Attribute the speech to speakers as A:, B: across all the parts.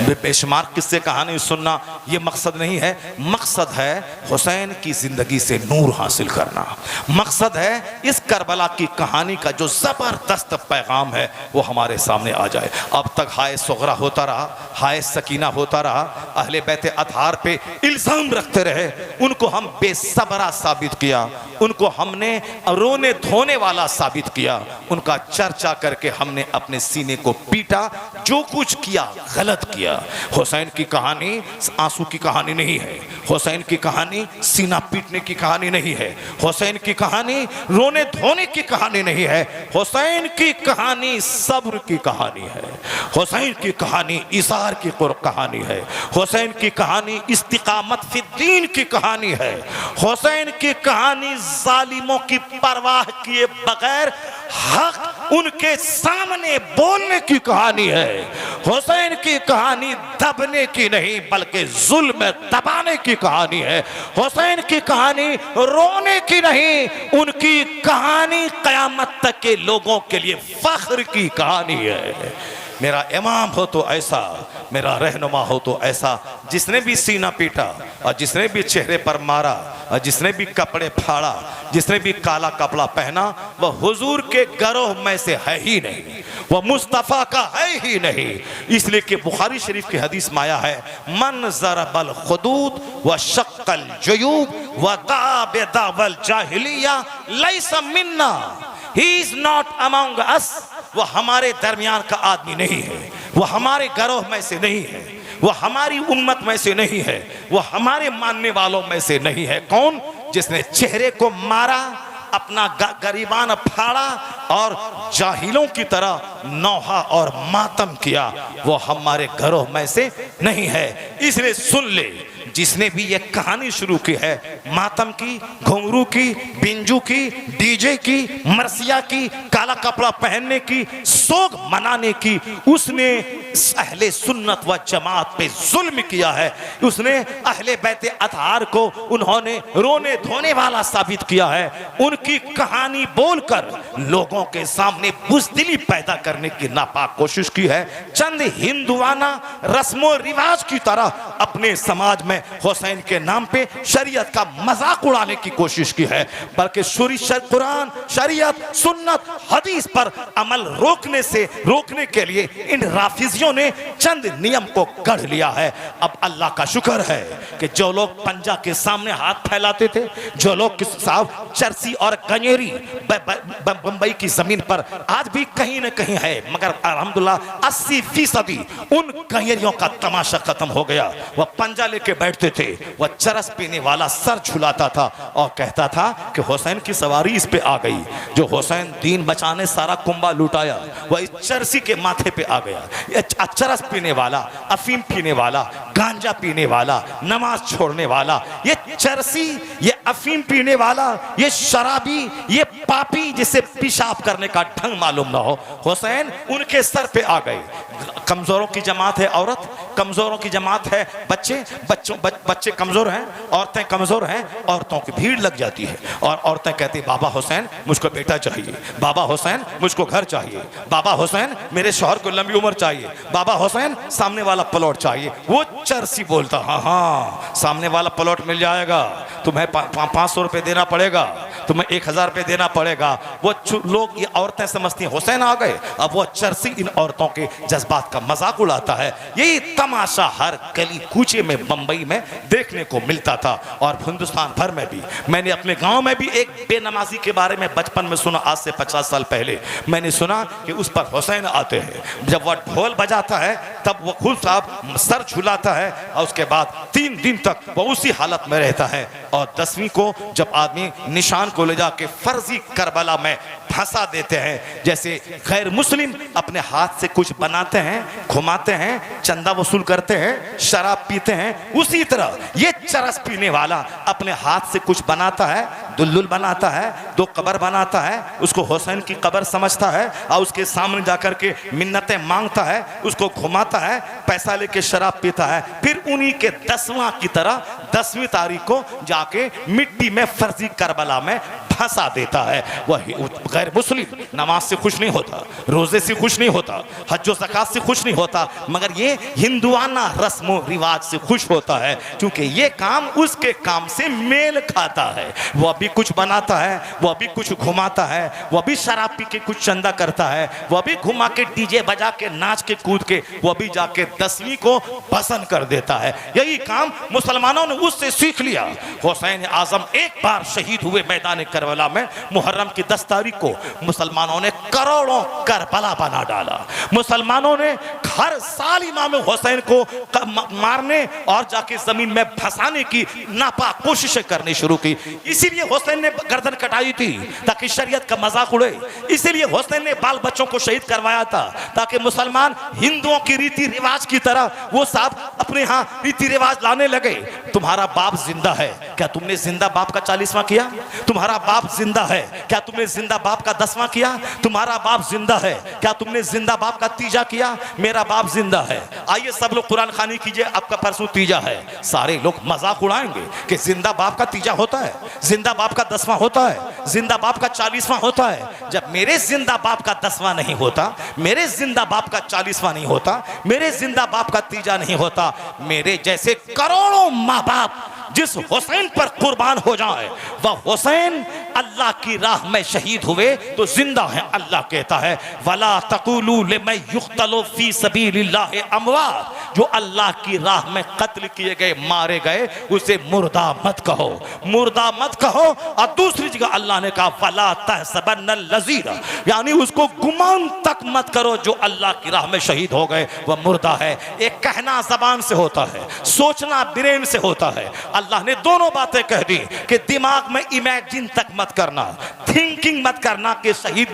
A: बेशुमार किस्से कहानी सुनना ये मकसद नहीं है। मकसद है हुसैन की ज़िंदगी से नूर हासिल करना। मकसद है इस करबला की कहानी का जो ज़बरदस्त पैगाम है वो हमारे सामने आ जाए। अब तक हाय सुगरा होता रहा, हाय सकीना होता रहा, अहले बैत अतहार पे इल्ज़ाम रखते रहे, उनको हम बेसबरा साबित किया, उनको हमने रोने धोने वाला साबित किया, उनका चर्चा करके हमने अपने सीने को पीटा। जो कुछ किया गलत किया। हुसैन की कहानी आंसू की कहानी नहीं है, हुसैन की कहानी सीना पीटने की कहानी नहीं है, हुसैन की कहानी रोने धोने की कहानी नहीं है, हुसैन की कहानी सब्र की कहानी है, हुसैन की कहानी इसार की कहानी है, हुसैन की कहानी इस्तिकामत फी दीन की कहानी है, हुसैन की कहानी जालिमों की परवाह किए बगैर हक उनके सामने बोलने की कहानी है। हुसैन की कहानी दबने की नहीं बल्कि जुल्म दबाने की कहानी है। हुसैन की कहानी रोने की नहीं, उनकी कहानी कयामत तक के लोगों के लिए फख्र की कहानी है। मेरा इमाम हो तो ऐसा, मेरा रहनुमा हो तो ऐसा, जिसने भी सीना पीटा और जिसने भी चेहरे पर मारा और जिसने भी कपड़े फाड़ा, जिसने भी काला कपड़ा पहना, वह हुजूर के गरोह में से है ही नहीं, वह मुस्तफ़ा का है ही नहीं। इसलिए कि बुखारी शरीफ की हदीस में आया है, मन ज़रबल खुदूद व शक्कल जयूब व दाब दावल जाहिलिया लैसा मिन्ना, ही इज नॉट अमंग अस, वह हमारे दरमियान का आदमी नहीं है, वह हमारे गरोह में से नहीं है, वह हमारी उम्मत में से नहीं है, वह हमारे मानने वालों में से नहीं है। कौन? जिसने चेहरे को मारा, अपना गरीबान फाड़ा और जाहिलों की तरह नौहा और मातम किया, वो हमारे घरों में से नहीं है। इसलिए सुन ले, जिसने भी ये कहानी शुरू की है मातम की, घुंघरू की, बिंजू की, डीजे की, मरसिया की, काला कपड़ा पहनने की, सोग मनाने की, उसने अहले सुन्नत व जमात पे जुल्म किया है। उसने अहले बैत अतहार को उन्होंने रोने धोने वाला साबित किया है। उनकी कहानी बोलकर लोगों के सामने बुज़दिली पैदा करने की नापाक कोशिश की है। चंद हिंदुआना रस्मों रिवाज की तरह अपने समाज में हुसैन के नाम पे शरीयत का मजाक उड़ाने की कोशिश की है, बल्कि कुरान, शरीयत, सुन्नत, हदीस पर अमल रोकने के लिए इन राफिजियों ने चंद नियम को गढ़ लिया है। अब अल्लाह का शुक्र है कि जो लोग पंजा के सामने हाथ फैलाते थे, जो लोग साहब चरसी और गंजेरी बंबई की जमीन पर आज भी कहीं न कहीं है, मगर अल्हम्दुलिल्लाह 80% उन गंजेरियों का तमाशा खत्म हो गया। वह पंजा लेके बैठते थे, वह चरस पीने वाला सर झुलाता था और कहता था कि हुसैन की सवारी इस पे आ गई। जो हुसैन दीन बचाने सारा कुंबा लुटाया, वह इस चरसी के माथे पे आ गया। ये चरस पीने वाला, अफीम पीने वाला, गांजा पीने वाला, नमाज छोड़ने वाला, ये चरसी, ये अफीम पीने वाला, ये शराबी, ये पापी, जिसे पेशाब करने का ढंग मालूम ना हो, हुसैन उनके सर पे आ गए। कमजोरों की जमात है औरत, कमजोरों की जमात है बच्चे कमजोर हैं, औरतें कमजोर हैं, औरतों की भीड़ लग जाती है और औरतें कहती बाबा हुसैन मुझको बेटा चाहिए, बाबा हुसैन मुझको घर चाहिए, बाबा हुसैन मेरे शौहर को लंबी उम्र चाहिए, बाबा हुसैन सामने वाला प्लॉट चाहिए। वो चरसी बोलता हाँ हाँ सामने वाला प्लॉट मिल जाएगा, तुम्हें 500 रुपये देना पड़ेगा, तुम्हें 1000 रुपये देना पड़ेगा। वो लोग, ये औरतें समझती हैं हुसैन आ गए। अब वो चरसी इन औरतों के जज्बात का मजाक उड़ाता है। यही तमाशा हर गली कूचे में बंबई में देखने को मिलता था और हिंदुस्तान भर में भी। मैंने अपने गांव में भी एक बेनमाजी के बारे में बचपन में सुना, आज से 50 साल पहले मैंने सुना कि उस पर हुसैन आते हैं। जब वह ढोल बजाता है तब वह खुद साहब सर झुलाता है और उसके बाद 3 दिन तक वह उसी हालत में रहता है। और 10वीं को जब आदमी निशान को ले जाके फर्जी करबला में फंसा देते हैं, जैसे गैर मुस्लिम अपने हाथ से कुछ बनाते हैं, घुमाते हैं, चंदा वसूल करते हैं, शराब पीते हैं, उसी तरह ये चरस पीने वाला अपने हाथ से कुछ बनाता है, दुल्लुल बनाता है, 2 कब्र बनाता है, उसको हुसैन की कब्र समझता है और उसके सामने जाकर के मिन्नतें मांगता है, उसको घुमाता है, पैसा लेके शराब पीता है। फिर उन्हीं के 10वां की तरह 10वीं तारीख को जाके मिट्टी में फर्जी करबला में हंसा देता है। वह गैर मुस्लिम नमाज से खुश नहीं होता, रोजे से खुश नहीं होता, हज व ज़कात से खुश नहीं होता, मगर ये हिंदुआना रस्म रिवाज से खुश होता है, क्योंकि ये काम उसके काम से मेल खाता है। वह भी कुछ बनाता है, वह भी कुछ घुमाता है, वह भी शराब पी के कुछ चंदा करता है, वह भी घुमा के डीजे बजा के नाच के कूद के वह भी जाके 10वीं को पसंद कर देता है। यही काम मुसलमानों ने उससे सीख लिया। हुसैन आजम एक बार शहीद हुए मैदान करबला में। मुहर्रम की 10 तारीख को मुसलमानों ने करोड़ों करबला बना डाला। मुसलमानों ने हर साल इमाम हुसैन को मारने और जाके जमीन में फंसाने की नापाक कोशिशें करनी शुरू की। इसीलिए हुसैन ने गर्दन कटाई थी ताकि शरीयत का मजाक उड़े। इसीलिए हुसैन ने बाल बच्चों को शहीद करवाया था ताकि मुसलमान हिंदुओं की रीति रिवाज की तरह वो सब अपने यहाँ रीति रिवाज लाने लगे। तुम्हारा बाप जिंदा है, क्या तुमने जिंदा बाप का 40वां किया? तुम्हारा बाप जिंदा है, क्या तुमने जिंदा बाप का 10वां किया? तुम्हारा बाप जिंदा है, क्या तुमने जिंदा बाप का तीजा किया? मेरा बाप जिंदा है। आइए सब लोग कुरान खानी कीजिए, आपका परसों तीजा है। सारे लोग मजाक उड़ाएंगे कि जिंदा बाप का तीजा होता है, जिंदा बाप का 10वां होता है, जिंदा बाप का 40वां होता है। जब मेरे जिंदा बाप का 10वां नहीं होता, मेरे जिंदा बाप का 40वां नहीं होता, मेरे जिंदा बाप का तीजा नहीं होता, मेरे जैसे करोड़ों माँ बाप जिस हुसैन पर कुर्बान हो जाए, वह हुसैन अल्लाह की राह में शहीद हुए तो जिंदा है। अल्लाह कहता है वला तकुलू लिमन युक्तलु फी सबीलिल्लाह अमवात, जो अल्लाह की राह में कत्ल किए गए, मारे गए, उसे मुर्दा मत कहो, मुर्दा मत कहो। और दूसरी जगह अल्लाह ने कहा वला तहसबन्नल लज़ीना, यानी उसको गुमान तक मत करो जो अल्लाह की राह में शहीद हो गए वह मुर्दा है। एक कहना जबान से होता है, सोचना ब्रेन से होता है। अल्लाह ने दोनों बातें कह दी कि दिमाग में इमेजिन तक मत करना, थिंकिंग मत करना कि शहीद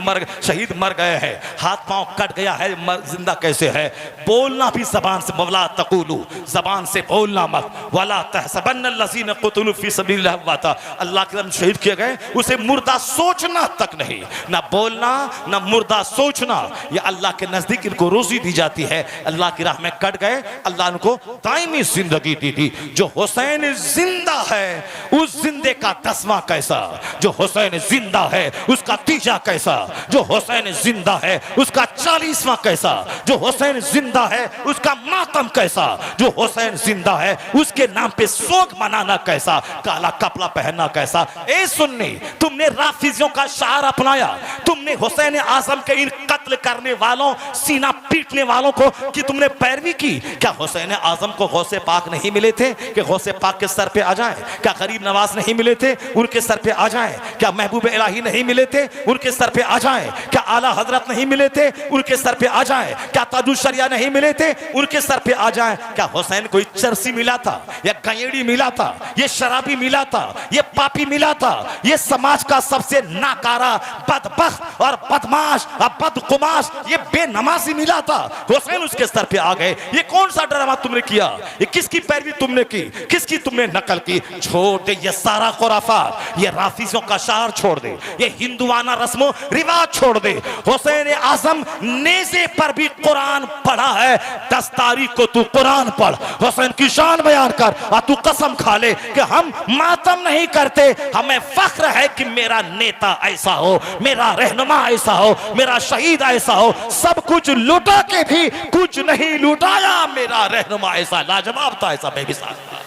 A: मर गए हैं, हाथ पांव कट गया है, जिंदा कैसे है। बोलना भी जबान से, वला तकुलू, जबान से बोलना मत, वला तहसबन्नल लज़ीना क़ुतिलू फी सबीलिल्लाह अमवाता, अल्लाह के नाम शहीद किए गए, उसे मुर्दा सोचना तक नहीं, ना बोलना ना मुर्दा सोचना। ये अल्लाह के नजदीक इनको रोजी दी जाती है। अल्लाह की राह में कट गए, अल्लाह उनको दायमी जिंदगी दी थी। जो हुसैन जिंदा है उस जिंदे का 10वां कैसा, जो हुसैन जिंदा है उसका तीजा कैसा, जो हुसैन जिंदा है उसका 40वां कैसा, जो हुसैन जिंदा है उसका मातम कैसा, जो हुसैन जिंदा है उसके नाम पे सोग मनाना कैसा, काला कपड़ा पहनना कैसा। ए सुन्नी, तुमने राफिजियों का शार अपनाया, तुमने हुसैन आजम के इन कत्ल करने वालों, सीना पीटने वालों को कि तुमने पैरवी की। क्या हुसैन आजम को गौसे पाक नहीं मिले थे कि गौसे पाक के सर पे आ जाए? क्या गरीब नवाज नहीं मिले थे उनके सर पे आ जाए? क्या महबूब इलाही नहीं मिले थे उनके सर पे आ जाए? क्या आला हजरत नहीं मिले थे उनके सर पे आ जाए? क्या ताजुल शरिया नहीं मिले थे उनके सर पे आ जाए? क्या हुसैन कोई चरसी मिला था या गंजेड़ी मिला था, ये शराबी मिला था, ये पापी मिला था, ये समाज का सबसे नाकारा, बदबख्त और बदमाश और बदकुमाश, ये बेनमाजी मिला था? हुसैन उसके सर पे आ गए। ये कौन सा ड्रामा तुमने किया? ये किसकी पैरवी तुमने की, किसकी तुमने नकल की? छोड़ दे ये सारा खुराफात, ये राफिजों का शार छोड़ दे, ये हिंदुआना रस्मों रिवाज छोड़ दे। हुसैन आजम नेज़े पर भी कुरान पढ़ा है। 10 तारीख को तू कुरान पढ़, हुसैन की शान बयान कर और तू कसम खा ले कि हम मातम नहीं करते, हमें फख्र है कि मेरा नेता ऐसा हो, मेरा रहनुमा ऐसा हो, मेरा शहीद ऐसा हो। सब कुछ लुटा के भी कुछ नहीं लुटाया, मेरा रहनुमा ऐसा लाजवाब था, ऐसा बेमिसाल था।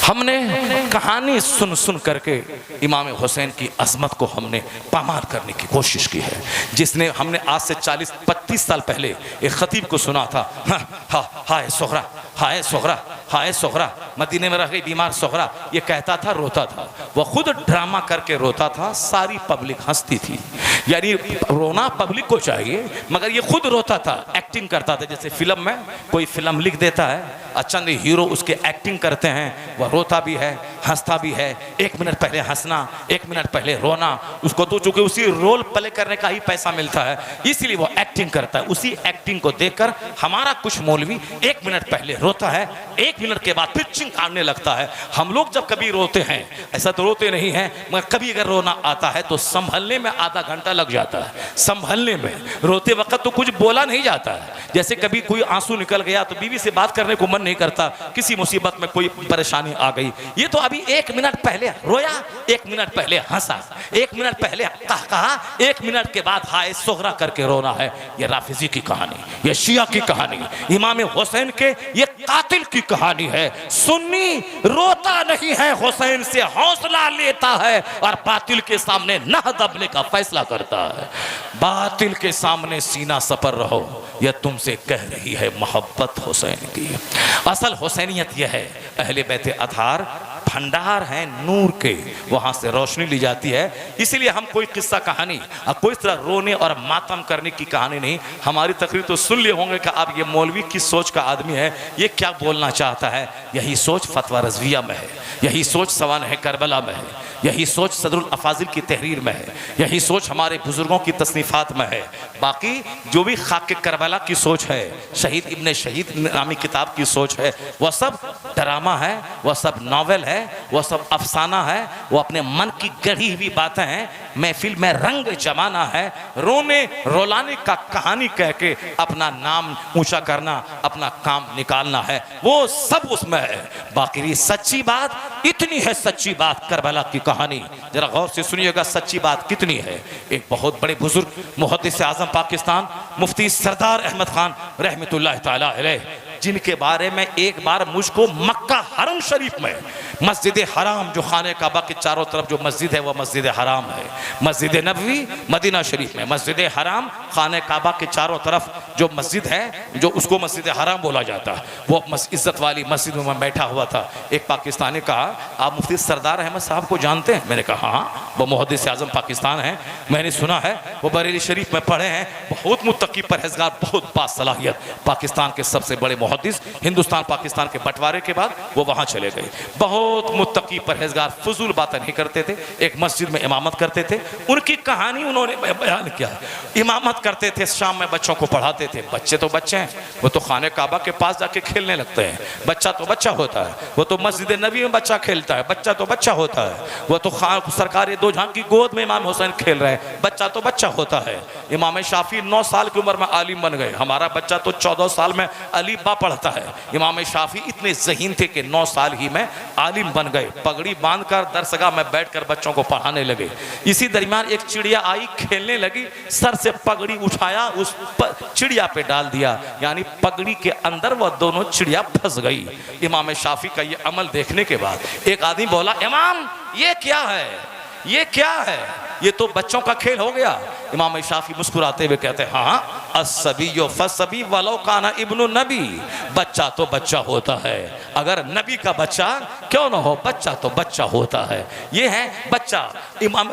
A: हमने कहानी सुन सुन करके इमाम हुसैन की अजमत को हमने पामार करने की कोशिश की है। जिसने हमने आज से 40-35 साल पहले एक खतीब को सुना था, हाय सोहरा, हाय सोहरा, हाय सोहरा, मदीने में रह गई बीमार सोहरा, ये कहता था, रोता था। वह खुद ड्रामा करके रोता था, सारी पब्लिक हंसती थी। यानी रोना पब्लिक को चाहिए, मगर ये खुद रोता था, एक्टिंग करता था। जैसे फिल्म में कोई फिल्म लिख देता है, चंद हीरो उसके एक्टिंग करते हैं, वह रोता भी है, हंसता भी है। 1 मिनट पहले हंसना, 1 मिनट पहले रोना, उसको तो चूंकि उसी रोल प्ले करने का ही पैसा मिलता है, इसीलिए वो एक्टिंग करता है। उसी एक्टिंग को देखकर हमारा कुछ मौलवी 1 मिनट पहले रोता है, 1 1 मिनट के बाद फिर चिंकारने लगता है। हम लोग जब कभी रोते हैं, ऐसा तो रोते नहीं हैं, मगर कभी अगर रोना आता है तो संभलने में आधा घंटा लग जाता है। संभलने में, रोते वक्त तो कुछ बोला नहीं जाता है। जैसे कभी कोई आंसू निकल गया तो बीवी से बात करने को मन नहीं करता, किसी मुसीबत में कोई परेशानी आ गई। ये तो अभी 1 मिनट पहले रोया, 1 मिनट पहले हंसा, 1 मिनट पहले कहा, 1 मिनट के बाद हाय सोहरा करके रोना है। ये राफिजी की कहानी, ये शिया की कहानी, इमाम हुसैन के ये कातिल की कहानी है। सुन्नी रोता नहीं है, हुसैन से हौसला लेता है और बातिल के सामने नह दबने का फैसला करता है। बातिल के सामने सीना सपर रहो, यह तुमसे कह रही है मोहब्बत हुसैन की। असल हुसैनियत यह है, अहले बैत अतहार भंडार है नूर के, वहां से रोशनी ली जाती है। इसीलिए हम कोई किस्सा कहानी और कोई तरह रोने और मातम करने की कहानी नहीं। हमारी तकरीर तो सुन लिए होंगे कि अब ये मौलवी किस सोच का आदमी है, ये क्या बोलना चाहता है। यही सोच फतवा रज़विया में है, यही सोच सवानह करबला में है, यही सोच सदरुल अफाजिल की तहरीर में है, यही सोच हमारे बुजुर्गों की तसनीफात में है। बाकी जो भी खाक करबला की सोच है, शहीद इब्ने शहीद नामी किताब की सोच है, वह सब ड्रामा है, वह सब नावल है, वह सब अफसाना है, वो अपने मन की गढ़ी हुई बातें हैं। महफिल में रंग जमाना है, रोने रोलाने का कहानी कह के अपना नाम ऊंचा करना, अपना काम निकालना है, वो सब उसमें है। बाकी सच्ची बात इतनी है, सच्ची बात करबला की कहानी जरा गौर से सुनिएगा, सच्ची बात कितनी है। एक बहुत बड़े बुजुर्ग मुहद्दिस आज़म पाकिस्तान मुफ्ती सरदार अहमद खान रहमतुल्लाह ताला अलैह, जिनके बारे में एक बार मुझको मक्का हरम शरीफ में मस्जिद हराम, जो खाने काबा के चारों तरफ जो मस्जिद है वह मस्जिद हराम है, मस्जिद नबवी मदीना शरीफ में, मस्जिद हराम खाने काबा के चारों तरफ जो मस्जिद है, जो उसको मस्जिद हराम बोला जाता है, वो इज्जत वाली मस्जिद में मैं बैठा हुआ था। एक पाकिस्तानी कहा, आप मुफ्ती सरदार अहमद साहब को जानते हैं? मैंने कहा हाँ, वो मुहद्दिस आज़म पाकिस्तान है, मैंने सुना है वो बरेली शरीफ में पढ़े हैं, बहुत मुत्तकी परहेजगार, बहुत बासलाहियत, पाकिस्तान के सबसे बड़े मुहद्दिस। हिंदुस्तान पाकिस्तान के बंटवारे के बाद वो वहाँ चले गए। बहुत मुत्तकी परहेजगार, फजूल बातें नहीं करते थे, एक मस्जिद में इमामत करते थे। उनकी कहानी उन्होंने बयान किया। इमामत करते थे, शाम में बच्चों को पढ़ाते थे। बच्चे तो बच्चे हैं, वो तो खाने काबा के पास जाके खेलने लगते हैं। बच्चा तो बच्चा होता है, वो तो मस्जिद नबी में बच्चा खेलता है, बच्चा तो बच्चा होता है। वो तो सरकार दो जहां की गोद में इमाम हुसैन खेल रहे हैं, बच्चा तो बच्चा होता है। इमाम शाफी 9 साल की उम्र में आलिम बन गए, हमारा बच्चा तो 14 साल में अली बा पढ़ता है। इमाम शाफी इतने ज़हीन थे कि 9 साल ही में आलिम बन गए, पगड़ी बांधकर दरसगाह में बैठकर बच्चों को पढ़ाने लगे। इसी दरमियान एक चिड़िया आई, खेलने लगी, सर से पगड़ी उठाया, उस चिड़िया पे डाल दिया, यानी पगड़ी के अंदर वह दोनों चिड़िया फंस गई। इमाम शाफी का ये अमल देखने के बाद एक आदमी बोला, इमाम ये क्या है, ये क्या है, ये तो बच्चों का खेल हो गया। इमाम शाफी मुस्कुराते हुए कहते हैं, हाँ अस्सबीयो फस्सबी वलो काना इब्नु नबी, बच्चा तो बच्चा होता है, अगर नबी का बच्चा क्यों ना हो, बच्चा तो बच्चा होता है। ये है बच्चा। इमाम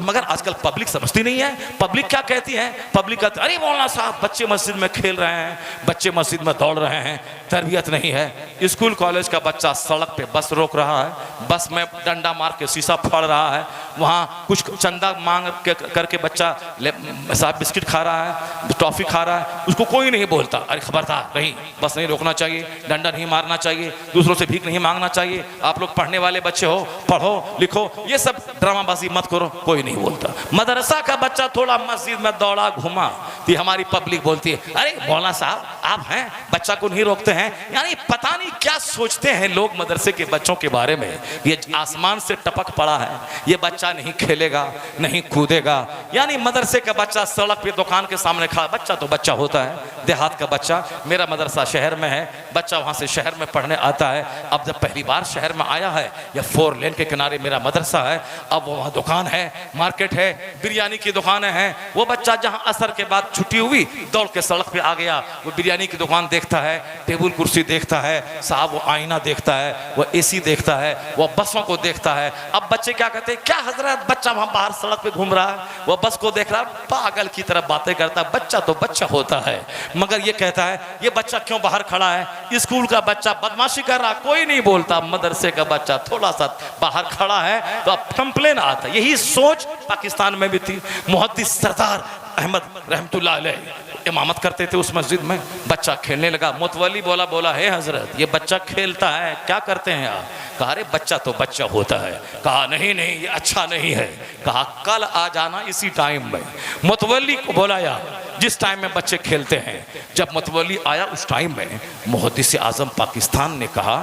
A: मगर आजकल पब्लिक समझती नहीं है। पब्लिक क्या कहती है? पब्लिक कहती है, अरे मौलाना साहब बच्चे मस्जिद में खेल रहे हैं, बच्चे मस्जिद में दौड़ रहे हैं, तरबियत नहीं है। स्कूल कॉलेज का बच्चा सड़क पे बस रोक रहा है, बस में डंडा मार के शीशा फाड़ रहा है, वहाँ कुछ चंदा मांग करके बच्चा साहब बिस्किट खा रहा है, टॉफी खा रहा है, उसको कोई नहीं बोलता, अरे खबरदार नहीं, बस नहीं रोकना चाहिए, डंडा नहीं मारना चाहिए, दूसरों से भीख नहीं मांगना चाहिए, आप लोग पढ़ने वाले बच्चे हो, पढ़ो लिखो, ये सब ड्रामाबाजी मत करो, कोई नहीं बोलता। मदरसा का बच्चा थोड़ा मस्जिद में दौड़ा घुमा तो हमारी पब्लिक बोलती है, अरे मौलाना साहब आप हैं, बच्चा को नहीं रोकते हैं। यानी पता नहीं क्या सोचते हैं लोग मदरसे के बच्चों के बारे में। ये आसमान से टपक पड़ा है, ये बच्चा नहीं खेलेगा, नहीं कूदेगा। यानी मदरसे का बच्चा सड़क पे दुकान के सामने खड़ा, बच्चा तो बच्चा होता है। देहात का बच्चा, मेरा मदरसा शहर में है, बच्चा वहाँ से शहर में पढ़ने आता है। अब जब पहली बार शहर में आया है, या 4 लेन के किनारे मेरा मदरसा है, अब वहाँ दुकान है, मार्केट है, बिरयानी की दुकानें हैं। वो बच्चा जहाँ असर के बाद छुट्टी हुई दौड़ के सड़क पे आ गया, वो बिरयानी की दुकान देखता है, टेबल कुर्सी देखता है, साहब वो आईना देखता है, वो एसी देखता है, वो बसों को देखता है। अब बच्चे क्या कहते हैं, क्या हजरत बच्चा वहाँ बाहर सड़क पे घूम रहा है, वो बस को देख रहा, पागल की तरह बातें करता है। बच्चा तो बच्चा होता है, मगर ये कहता है ये बच्चा क्यों बाहर खड़ा है, स्कूल का बच्चा बदमाशी कर रहा, कोई नहीं बोलता, मदरसे का बच्चा थोड़ा सा बाहर खड़ा है तो अब कंप्लेन आता है। यही सोच पाकिस्तान में भी थी। मुहद्दिस सरदार अहमद रहमतुल्लाह अलैह इमामत करते थे उस मस्जिद में। बच्चा खेलने लगा, मुतवल्ली बोला है हजरत ये बच्चा खेलता है, क्या करते हैं आप? कहा अरे बच्चा तो बच्चा होता है। कहा नहीं नहीं ये अच्छा नहीं है। कहा कल आ जाना इसी टाइम में। मुतवल्ली को बुलाया जिस टाइम में बच्चे खेलते हैं। जब मुतवल्ली आया उस टाइम में मुहद्दिस आजम पाकिस्तान ने कहा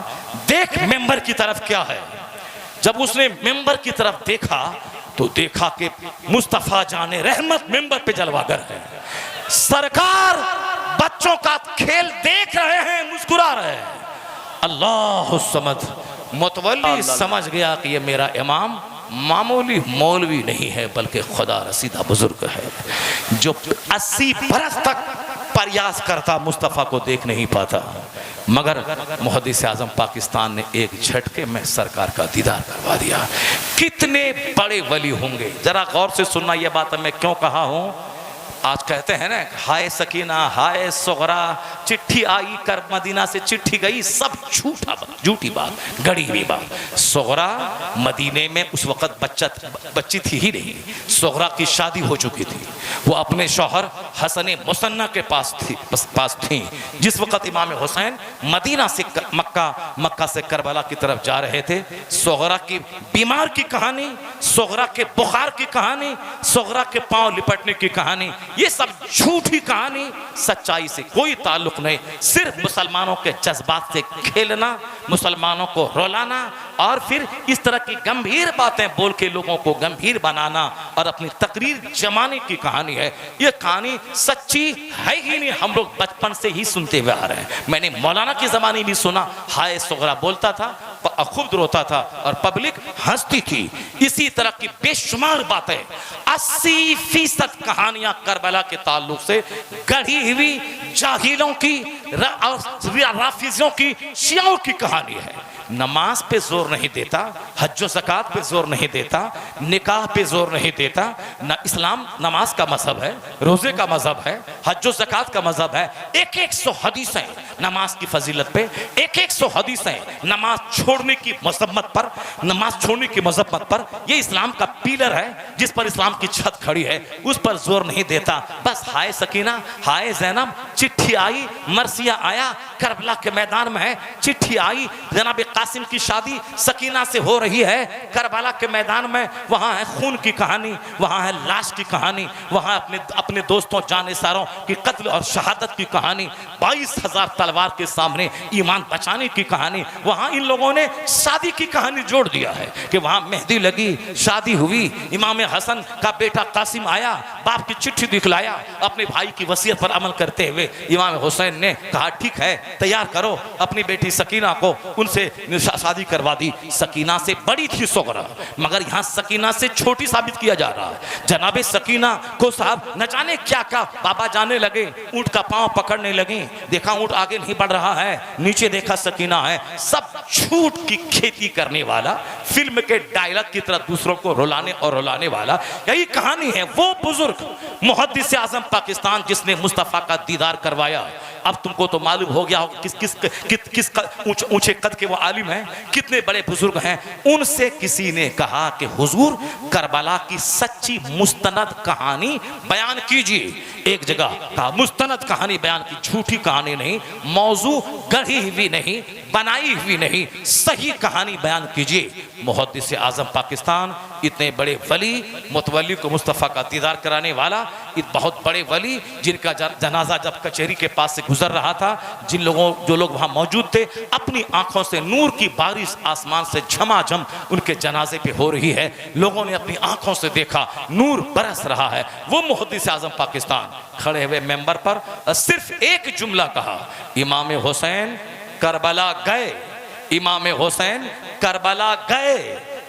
A: देख मेंबर की तरफ क्या है। जब उसने मेंबर की तरफ देखा तो देखा कि मुस्तफ़ा जाने रहमत मेंबर पे जलवागर है। सरकार बच्चों का खेल देख रहे हैं, मुस्कुरा रहे हैं। अल्लाह समद। मुतवल्ली समझ गया कि ये मेरा इमाम मामूली मौलवी नहीं है बल्कि खुदा रसीदा बुजुर्ग है जो 80 बरस तक प्रयास करता मुस्तफ़ा को देख नहीं पाता। मगर मुहद्दिस आज़म पाकिस्तान ने एक झटके में सरकार का दीदार करवा दिया। कितने बड़े वली होंगे, जरा गौर से सुनना। यह बात मैं क्यों कहा हूँ? आज कहते हैं ना हाय सकीना हाय सुगरा, चिट्ठी आई कर मदीना से चिट्ठी गई, सब झूठा बात, झूठी बात, गड़ी हुई बात। सुगरा मदीने में उस वक़्त बच्ची थी ही नहीं। सुगरा की शादी हो चुकी थी, वो अपने शौहर हसन मुसन्ना के पास थी जिस वक़्त इमाम हुसैन मदीना से मक्का से करबला की तरफ जा रहे थे। सुगरा की बीमार की कहानी, सुगरा के बुखार की कहानी, सुगरा के पांव लिपटने की कहानी, ये सब झूठी कहानी, सच्चाई से कोई ताल्लुक नहीं। सिर्फ मुसलमानों के जज्बात से खेलना, मुसलमानों को रुलाना और फिर इस तरह की गंभीर बातें बोल के लोगों को गंभीर बनाना और अपनी तकरीर जमाने की कहानी है। ये कहानी सच्ची है ही नहीं, हम लोग बचपन से ही सुनते हुए आ रहे हैं। मैंने मौलाना के ज़माने भी सुना, हाय सुगरा बोलता था, खुद रोता था और पब्लिक हंसती थी। इसी तरह की बेशुमार बातें, 80% कहानियां करबला के ताल्लुक से गढ़ी हुई जाहिलों की, राफिजियों की, शियाओं की कहानी है। नमाज पे जोर नहीं देता, हज ज़कात पे जोर नहीं देता, निकाह पे जोर नहीं देता। न इस्लाम नमाज का मजहब है, रोज़े का मजहब है, हज ज़कात का मजहब है। 100 हदीसें नमाज की फजीलत पे, 100 हदीसें नमाज छोड़ने की मजम्मत पर, नमाज छोड़ने की मजम्मत पर। ये इस्लाम का पिलर है जिस पर इस्लाम की छत खड़ी है, उस पर जोर नहीं देता। बस हाय सकीना हाय ज़ैनब, चिट्ठी आई, मरसिया आया, करबला के मैदान में है, चिट्ठी आई, जनाब कासिम की शादी सकीना से हो रही है करबला के मैदान में। वहाँ है खून की कहानी, वहाँ है लाश की कहानी, वहाँ अपने दोस्तों जानेसारों की कत्ल और शहादत की कहानी, 22,000 तलवार के सामने ईमान बचाने की कहानी। वहाँ इन लोगों ने शादी की कहानी जोड़ दिया है कि वहाँ मेहंदी लगी, शादी हुई, इमाम हसन का बेटा कासिम आया, बाप की चिट्ठी दिखलाया, अपने भाई की वसीयत पर अमल करते हुए इमाम हुसैन ने कहा ठीक है तैयार करो अपनी बेटी सकीना को, उनसे शादी करवा दी। सकीना से बड़ी थी सुगरा, मगर यहाँ सकीना से छोटी साबित किया जा रहा है। जनाबे सकीना को साहब न जाने क्या क्या बाबा जाने लगे, ऊंट का पांव पकड़ने लगे, देखा ऊंट आगे नहीं बढ़ रहा है, नीचे देखा सकीना है। सब झूठ की खेती करने वाला, फिल्म के डायलॉग की तरह दूसरों को रुलाने और रुलाने वाला, यही कहानी है। वो बुजुर्ग मुहद्दिस आज़म पाकिस्तान जिसने मुस्तफ़ा का दीदार करवाया। अब तुमको तो मालूम हो गया हो किस ऊंचे कद के वो आलिम हैं, कितने बड़े बुजुर्ग हैं। उनसे किसी ने कहा कि हुजूर करबला की सच्ची मुस्तनद कहानी बयान कीजिए। एक जगह कहा मुस्तनद कहानी बयान की, झूठी कहानी नहीं, मौजू गढ़ी हुई नहीं, बनाई हुई नहीं, सही कहानी बयान कीजिए। मुहद्दिस आज़म पाकिस्तान इतने बड़े वली, मुतवल्ली को मुस्तफ़ा का दीदार कराने वाला, एक बहुत बड़े वली जिनका जनाजा जब कचहरी के पास से गुजर रहा था, जो लोग वहां मौजूद थे, अपनी आंखों से नूर की बारिश आसमान से झमाझम उनके जनाजे पे हो रही है। लोगों ने अपनी आंखों से देखा नूर बरस रहा है। वो मुहद्दिस आज़म पाकिस्तान खड़े हुए मेंबर पर सिर्फ एक जुमला कहा, इमाम हुसैन करबला गए, इमाम हुसैन करबला गए।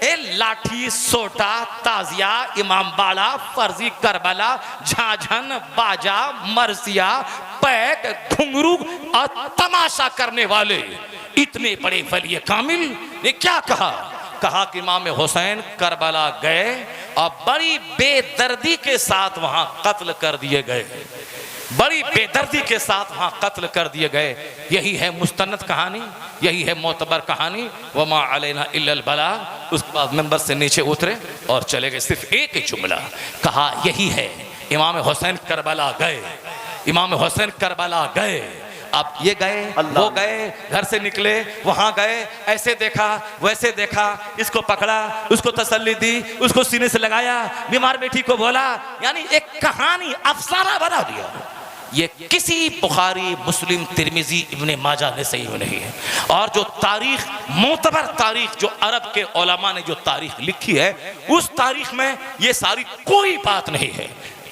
A: ए लाठी सोटा ताजिया इमाम बाड़ा फर्जी करबला झाझन बाजा मरसिया पैक घुंघरू और तमाशा करने वाले इतने बड़े वली कामिल ने क्या कहा? कहा कि इमाम हुसैन करबला गए और बड़ी बेदर्दी के साथ वहां कत्ल कर दिए गए, बड़ी बेदर्दी के साथ वहां कत्ल कर दिए गए। यही है मुस्तनद कहानी, यही है मोतबर कहानी। वमा अलैना इल्लल बलाग। उसके बाद मेंबर से नीचे उतरे और चले गए। सिर्फ एक जुमला कहा, यही है इमाम हुसैन करबला गए, इमाम हुसैन करबला गए। अब ये गए, वो गए, घर से निकले, वहां गए, ऐसे देखा वैसे देखा, इसको पकड़ा, उसको तसल्ली दी, उसको सीने से लगाया, बीमार बेटी को बोला, यानी एक कहानी अफसाना बना दिया। ये किसी बुखारी, मुस्लिम, तिरमिजी, इब्ने माजा ने सही नहीं है। और जो तारीख, मोतबर तारीख, जो अरब के उलमा ने जो तारीख लिखी है, उस तारीख में ये सारी कोई बात नहीं है।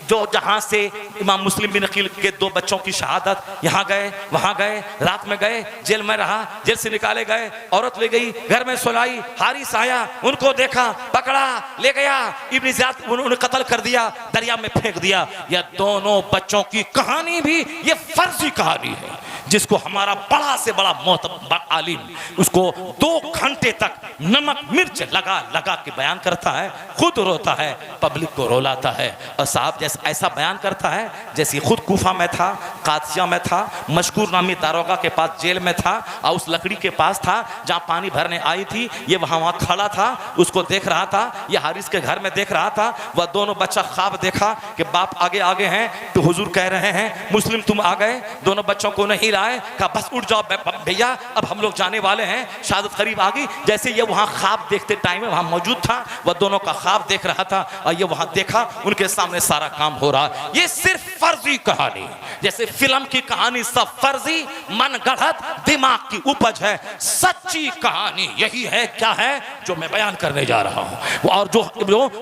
A: जो जहाँ से इमाम मुस्लिम बिन अकील के 2 बच्चों की शहादत, यहाँ गए वहाँ गए, रात में गए, जेल में रहा, जेल से निकाले गए, औरत ले गई, घर में सुलाई, हारिस आया, उनको देखा, पकड़ा, ले गया, इब्न ज़ियाद उन्होंने कत्ल कर दिया, दरिया में फेंक दिया। यह दोनों बच्चों की कहानी भी ये फर्जी कहानी है, जिसको हमारा बड़ा से बड़ा मोहतबर आलिम उसको 2 घंटे तक नमक मिर्च लगा लगा के बयान करता है, खुद रोता है, पब्लिक को रोलाता है। और साहब जैसे ऐसा बयान करता है जैसे खुद कूफा में था, कादसिया में था, मशकूर नामी दारोगा के पास जेल में था, और उस लकड़ी के पास था जहाँ पानी भरने आई थी, ये वहाँ खड़ा था, उसको देख रहा था, ये हारिस के घर में देख रहा था। वह दोनों बच्चा ख्वाब देखा कि बाप आगे आगे हैं, तो हुजूर कह रहे हैं मुस्लिम तुम आ गए, दोनों बच्चों को नहीं लाए, कहा बस उठ जाओ भैया, अब हम लोग जाने वाले हैं, शहादत करीब आ गई। जैसे ये वहाँ ख्वाब देखते टाइम में वहाँ मौजूद था, वह दोनों का ख्वाब देख रहा था, और ये वहाँ देखा, उनके सामने सारा काम हो रहा। ये सिर्फ फर्जी कहानी, जैसे फिल्म की कहानी सब फर्जी मन गढ़त दिमाग की उपज है। सच्ची कहानी यही है, क्या है जो मैं बयान करने जा रहा हूँ, और जो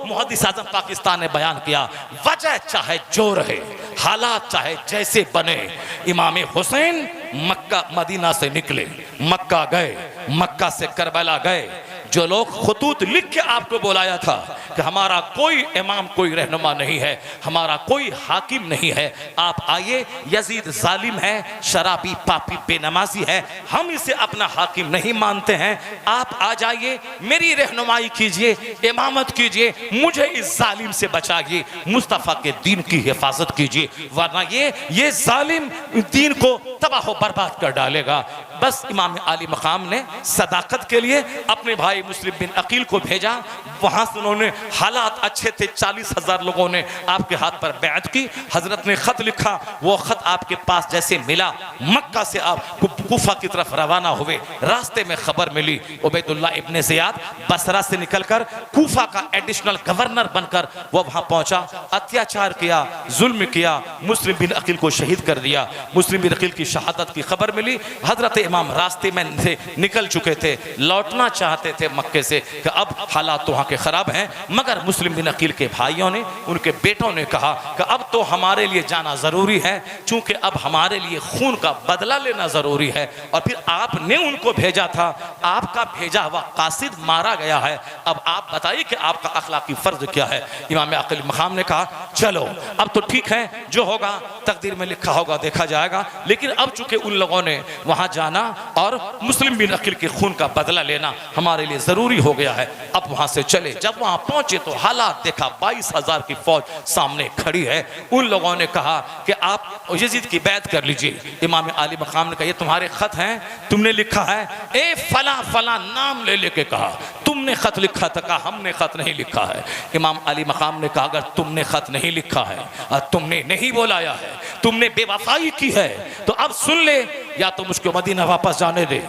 A: मुहद्दिस आज़म पाकिस्तान ने बयान किया। वजह चाहे जो रहे, हालात चाहे जैसे बने, इमाम हुसैन मक्का मदीना से निकले, मक्का गए, मक्का से करबला गए। जो लोग खुतूत लिख के आपको बुलाया था कि हमारा कोई इमाम, कोई रहनुमा नहीं है, हमारा कोई हाकिम नहीं है, आप आइए, यजीद जालिम है, शराबी, पापी, बेनमाजी है, हम इसे अपना हाकिम नहीं मानते हैं, आप आ जाइए, मेरी रहनुमाई कीजिए, इमामत कीजिए, मुझे इस जालिम से बचाइए, मुस्तफ़ा के दीन की हिफाजत कीजिए, वरना ये जालिम दीन को तबाह बर्बाद कर डालेगा। बस इमाम आली मकाम ने सदाकत के लिए अपने भाई मुस्लिम बिन अकील को भेजा, वहाँ से उन्होंने, हालात अच्छे थे, 40,000 लोगों ने आपके हाथ पर बैत की, हजरत ने खत लिखा, वो खत आपके पास जैसे मिला, मक्का से आप कूफा की तरफ रवाना हुए, रास्ते में खबर मिली उबैदुल्लाह इब्ने ज़ियाद बसरा से निकलकर कूफा का एडिशनल गवर्नर बनकर वो वहाँ पहुँचा, अत्याचार किया, जुल्म किया, मुस्लिम बिन अकील को शहीद कर दिया। मुस्लिम बिन अकील की शहादत की खबर मिली, हजरत इमाम रास्ते में से निकल चुके थे, लौटना चाहते थे मक्के से कि अब हालात तो वहाँ के ख़राब हैं, मगर मुस्लिम बिन अकील के भाइयों ने, उनके बेटों ने कहा कि अब तो हमारे लिए जाना ज़रूरी है, चूँकि अब हमारे लिए खून का बदला लेना ज़रूरी है, और फिर आपने उनको भेजा था, आपका भेजा हुआ कासिद मारा गया है, अब आप बताइए कि आपका अखलाकी फ़र्ज क्या है। इमाम आक़िल मक़ाम ने कहा चलो अब तो ठीक है, जो होगा तकदीर में लिखा होगा देखा जाएगा, लेकिन अब चूँकि उन लोगों ने वहाँ जाना और मुस्लिम बिन अकील के खून का बदला लेना हमारे लिए जरूरी हो गया है, अब वहां से चले। जब वहां पहुंचे तो हालात देखा, 22,000 की फौज सामने खड़ी है। उन लोगों ने कहा कि आप यजीद की बैत कर लीजिए। इमाम आली मकाम ने कहा ये तुम्हारे खत हैं, तुमने लिखा है, ए फला फला नाम ले लेके कहा तुमने खत लिखा था, कहा हमने खत नहीं लिखा है। इमाम अली मकाम ने कहा अगर तुमने खत नहीं लिखा है और तुमने नहीं बुलाया है, तुमने बेवफाई की है, तो अब सुन ले, या तो मुझको मदीना वापस जाने दे।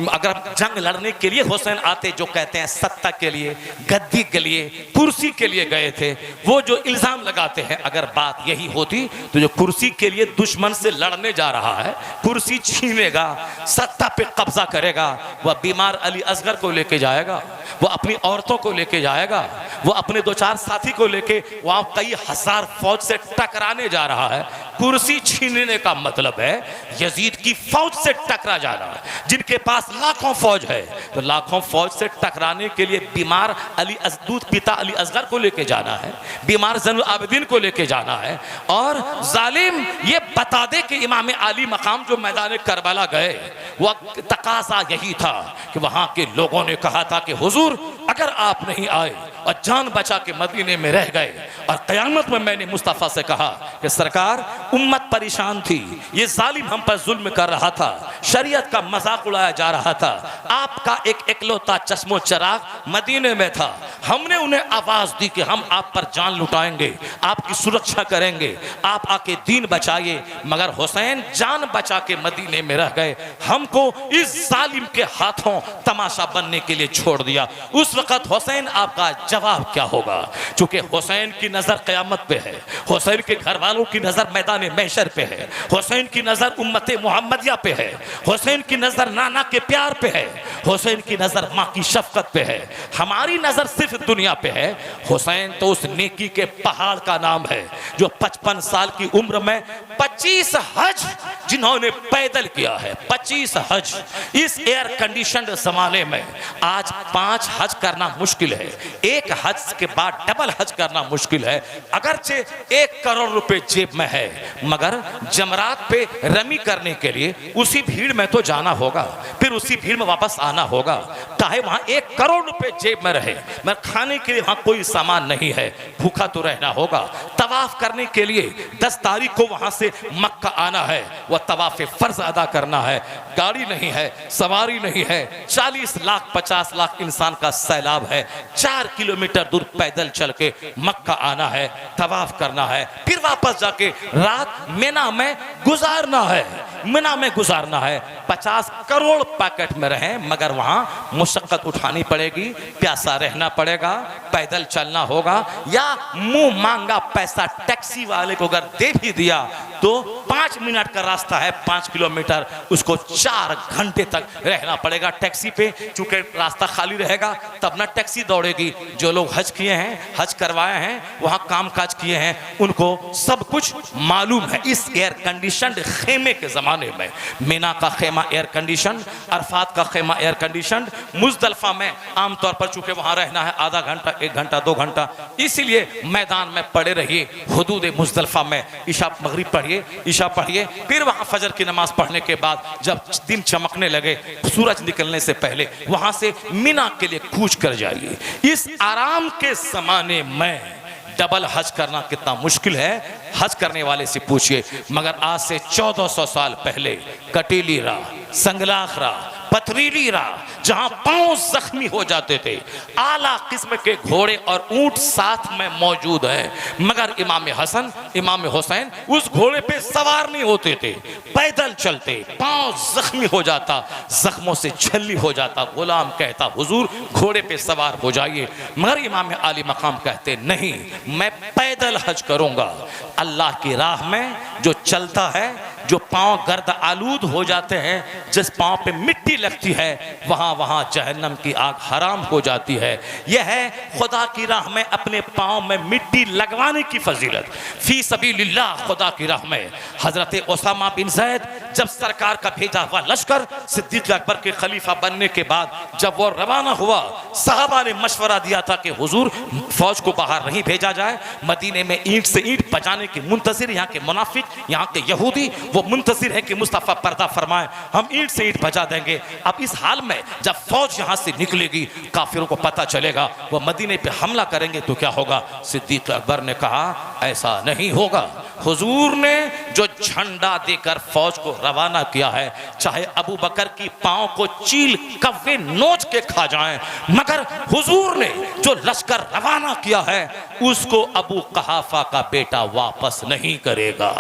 A: अगर जंग लड़ने के लिए हुसैन आते, जो कहते हैं सत्ता के लिए, गद्दी के लिए, कुर्सी के लिए गए थे, वो जो इल्जाम लगाते हैं, अगर बात यही होती तो जो कुर्सी के लिए दुश्मन से लड़ने जा रहा है, कुर्सी छीनेगा, सत्ता पे कब्जा करेगा, वह बीमार अली असगर को लेके जाएगा, वो अपनी औरतों को लेके जाएगा, वो अपने 2-4 साथी को लेके वहां कई हजार फौज से टकराने जा रहा है। कुर्सी छीनने का मतलब है यजीद की फौज से टकरा जाना है, जिनके पास लाखों फौज है, तो लाखों फौज से टकराने के लिए बीमार अली दूध पिता अली असगर को लेके जाना है, बीमार ज़ैनुल आबिदीन को लेके जाना है। और जालिम ये बता दे कि इमाम आली मकाम जो मैदान करबला गए, वह तकाजा यही था कि वहां के लोगों ने कहा था कि हुजूर अगर आप नहीं आए और जान बचा के मदीने में रह गए। और क़यामत में मैंने मुस्तफ़ा से कहा कि सरकार, उम्मत परेशान थी, ये जालिम हम पर जुल्म कर रहा था, शरीयत का मजाक उड़ाया जा रहा था, आपका एक इकलौता चश्मो चिराग मदीने में था। हमने उन्हें आवाज दी कि हम आप पर जान लुटाएंगे, आपकी सुरक्षा करेंगे, आप आके दीन बचाइए। मगर हुसैन जान बचा के मदीने में रह गए, हमको इस जालिम के हाथों तमाशा बनने के लिए छोड़ दिया। उस वक्त हुसैन आपका जवाब क्या होगा? चूंकि हुसैन की नजर क़यामत पे है, हुसैन के घर वालों की नजर मैदान महशर पे है, हुसैन की नजर उम्मत मुहम्मदिया पे है, हुसैन की नजर नाना के प्यार पे है, हुसैन की नजर माँ की शफकत पे है। हमारी नजर सिर्फ दुनिया पे है। हुसैन तो उस नेकी के पहाड़ का नाम है जो 55 साल की उम्र में 25 हज जिन्होंने पैदल किया है, 25 हज। इस एयर कंडीशनड जमाने में आज 5 हज करना मुश्किल है, एक हज के बाद डबल हज करना मुश्किल है। अगरचे 1 करोड़ रुपए जेब में है, मगर जमरात पे रमी करने के लिए उसी भीड़ में तो जाना होगा, फिर उसी भीड़ में वापस आना होगा। चाहे वहां 1 करोड़ रुपए जेब में रहे, मगर खाने के लिए वहां कोई सामान नहीं है, भूखा तो रहना होगा। तवाफ करने के लिए 10 तारीख को वहां से मक्का आना है, वह तवाफ फर्ज अदा करना है। गाड़ी नहीं है, सवारी नहीं है, 40 लाख 50 लाख इंसान का सैलाब है, 4 किलोमीटर दूर पैदल चल के मक्का आना है, तवाफ करना है, फिर वापस जाके रात मिना में गुजारना है, मिना में गुजारना है। 50 करोड़ पैकेट में रहे, मगर वहां मुशक्कत उठानी पड़ेगी, प्यासा रहना पड़ेगा, पैदल चलना होगा, या मुंह मांगा पैसा टैक्सी वाले को अगर दे भी दिया तो 5 मिनट का रास्ता है, 5 किलोमीटर, उसको 4 घंटे तक रहना पड़ेगा टैक्सी पे। चूंकि रास्ता खाली रहेगा तब ना टैक्सी दौड़ेगी। जो लोग हज किए हैं, हज करवाए हैं, वहां काम काज किए हैं, उनको सब कुछ मालूम है। इस एयर कंडीशनड खेमे के जमाने में मीना का खेमा एयर कंडीशन, अरफात का खेमा एयर कंडीशन, मुजदलफा में आमतौर पर चूंकि वहां रहना है आधा घंटा 1 घंटा 2 घंटा, इसीलिए मैदान में पड़े रहिए। हुदूद मुजदलफा में इशा मगरिब पढ़िए, इशा पढ़िए, फिर वहां फजर की नमाज पढ़ने के बाद जब दिन चमकने लगे, सूरज निकलने से पहले वहां से मीना के लिए कूच कर जाइए। इस आराम के जमाने में डबल हज करना कितना मुश्किल है, हज करने वाले से पूछिए। मगर आज से 1400 साल पहले कटीली राह, संगलाख राह, पथरीली राह, जहां पांव जख्मी हो जाते थे, आला किस्म के घोड़े और ऊंट साथ में मौजूद है, मगर इमाम हसन इमाम हुसैन उस घोड़े पे सवार नहीं होते थे, पैदल चलते, पांव जख्मी हो जाता, जख्मों से छल्ली हो जाता, गुलाम कहता हुजूर घोड़े पे सवार हो जाइए, मगर इमाम आली मकाम कहते नहीं, मैं पैदल हज करूंगा। अल्लाह की राह में जो चलता है, जो पांव गर्द आलूद हो जाते हैं, जिस पांव पे मिट्टी लगती है, वहां वहां जहन्नम की आग हराम हो जाती है। यह है खुदा की राह में अपने पांव में मिट्टी लगवाने की फजीलत। फी सबीलिल्लाह, खुदा की राह में हजरत उसामा बिन ज़ैद जब सरकार का भेजा हुआ लश्कर सिद्दीक अकबर के खलीफा बनने के बाद जब वो रवाना हुआ, साहबा ने मशवरा दिया था कि हुजूर फौज को बाहर नहीं भेजा जाए, मदीने में ईंट से ईंट बजाने के मुंतजिर यहाँ के मुनाफिक, यहाँ के यहूदी वो मुंतजिर है कि मुस्तफ़ा पर्दा फरमाए, हम ईंट से ईंट बजा देंगे। अब इस हाल में जब फौज यहाँ से निकलेगी, काफिरों को पता चलेगा, वो मदीने पे हमला करेंगे तो क्या होगा? सिद्दीक अकबर ने कहा ऐसा नहीं होगा। हुजूर ने जो झंडा देकर फौज को रवाना किया है, चाहे अबू बकर की पांव को चील कव्वे नोच के खा जाएं, मगर हुजूर ने जो लश्कर रवाना किया है उसको अबू कहाफा का बेटा वापस नहीं करेगा।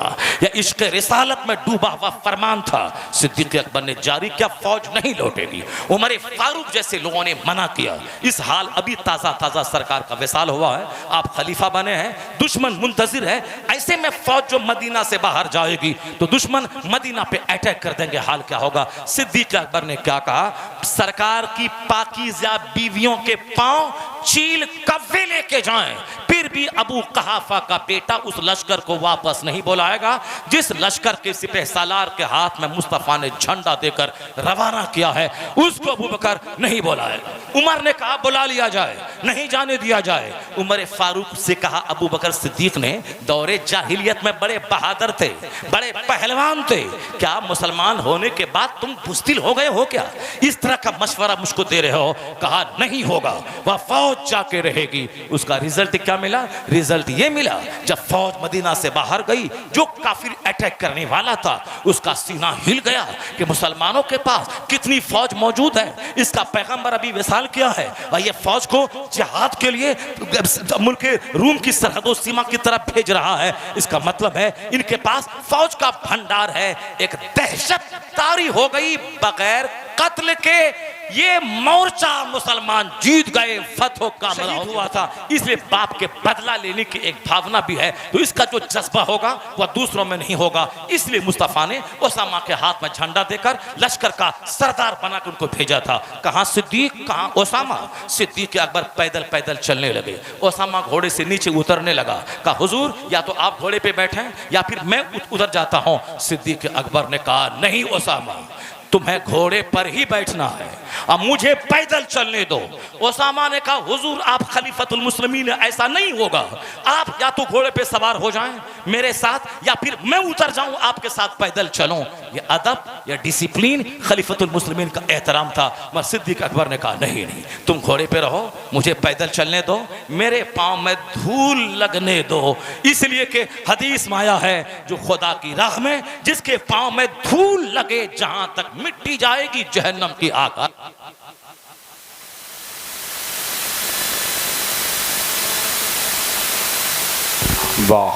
A: यह इश्क रिसालत में डूबा हुआ फरमान था, सिद्दीक अकबर ने जारी किया, फौज नहीं लौटेगी। उमर फारूक जैसे लोगों ने मना किया। इस हाल अभी ताजा ताजा सरकार का विसाल हुआ है, आप खलीफा बने हैं, दुश्मन मुंतजिर है, ऐसे में फौज जो मदीना से बाहर जाएगी तो दुश्मन मदीना पे अटैक कर देंगे, हाल क्या होगा? सिद्दीक अकबर ने क्या कहा? सरकार की पाकीज़ा बीवियों के पांव चील कव्वे लेके जाएं, फिर फिर भी अबू कहाफा का बेटा उस लश्कर को वापस नहीं बुलाएगा जिस लश्कर के सिपह सालार के हाथ में मुस्तफा ने झंडा देकर रवाना किया है, उसको अबू बकर नहीं बुलाएगा। उमर ने कहा बुला लिया जाए, नहीं जाने दिया जाए। उमर फारूक से कहा, अबू बकर सिद्दीक ने दौरे जाहिलियत में बड़े बहादुर थे, बड़े पहलवान थे, क्या मुसलमान होने के बाद तुम बुज़दिल हो गए हो क्या? इस तरह का मशवरा मुझको दे रहे हो। कहा नहीं होगा, वह फौज जाके रहेगी। उसका रिजल्ट क्या मिला? रिजल्ट ये मिला, जब फौज मदीना से बाहर गई, जो काफिर अटैक करने वाला था उसका सीना हिल गया कि मुसलमानों के पास कितनी फौज मौजूद है, इसका पैगंबर अभी विसाल किया है और ये फौज को जिहाद के लिए मुल्क रूम की सरहदों सीमा की तरफ भेज रहा है। इसका मतलब है इनके पास फौज का भंडार है। एक दहशत तारी हो गई, बगैर कत्ल के ये मोर्चा मुसलमान जीत गए, फतह का शहीद हुआ था। इसलिए बाप के बदला लेने की एक भावना भी है, तो इसका जो जज्बा होगा वह दूसरों में नहीं होगा। इसलिए मुस्तफा ने ओसामा के हाथ में झंडा देकर लश्कर का सरदार बनाकर उनको भेजा था। कहां सिद्दीक, कहां ओसामा? सिद्दीक अकबर पैदल पैदल चलने लगे, ओसामा घोड़े से नीचे उतरने लगा। कहा हुजूर, या तो आप घोड़े पे बैठे या फिर मैं उधर जाता हूं। सिद्दीक अकबर ने कहा नहीं ओसामा, तुम्हें घोड़े पर ही बैठना है, अब मुझे पैदल चलने दो। ओसामा ने कहा हुजूर आप खलीफतुल मुस्लिमीन, ऐसा नहीं होगा, आप या तो घोड़े पे सवार हो जाएं मेरे साथ या फिर मैं उतर जाऊं आपके साथ पैदल चलूं। ये अदब, ये डिसिप्लिन खलीफतुल मुस्लिमीन का एहतराम था। मगर सिद्दीक अकबर ने कहा नहीं नहीं, तुम घोड़े पे रहो, मुझे पैदल चलने दो, मेरे पांव में धूल लगने दो। इसलिए कि हदीस में आया है, जो खुदा की राह में जिसके पांव में धूल लगे, जहां तक मिट्टी जाएगी जहन्नम की आग। वाह,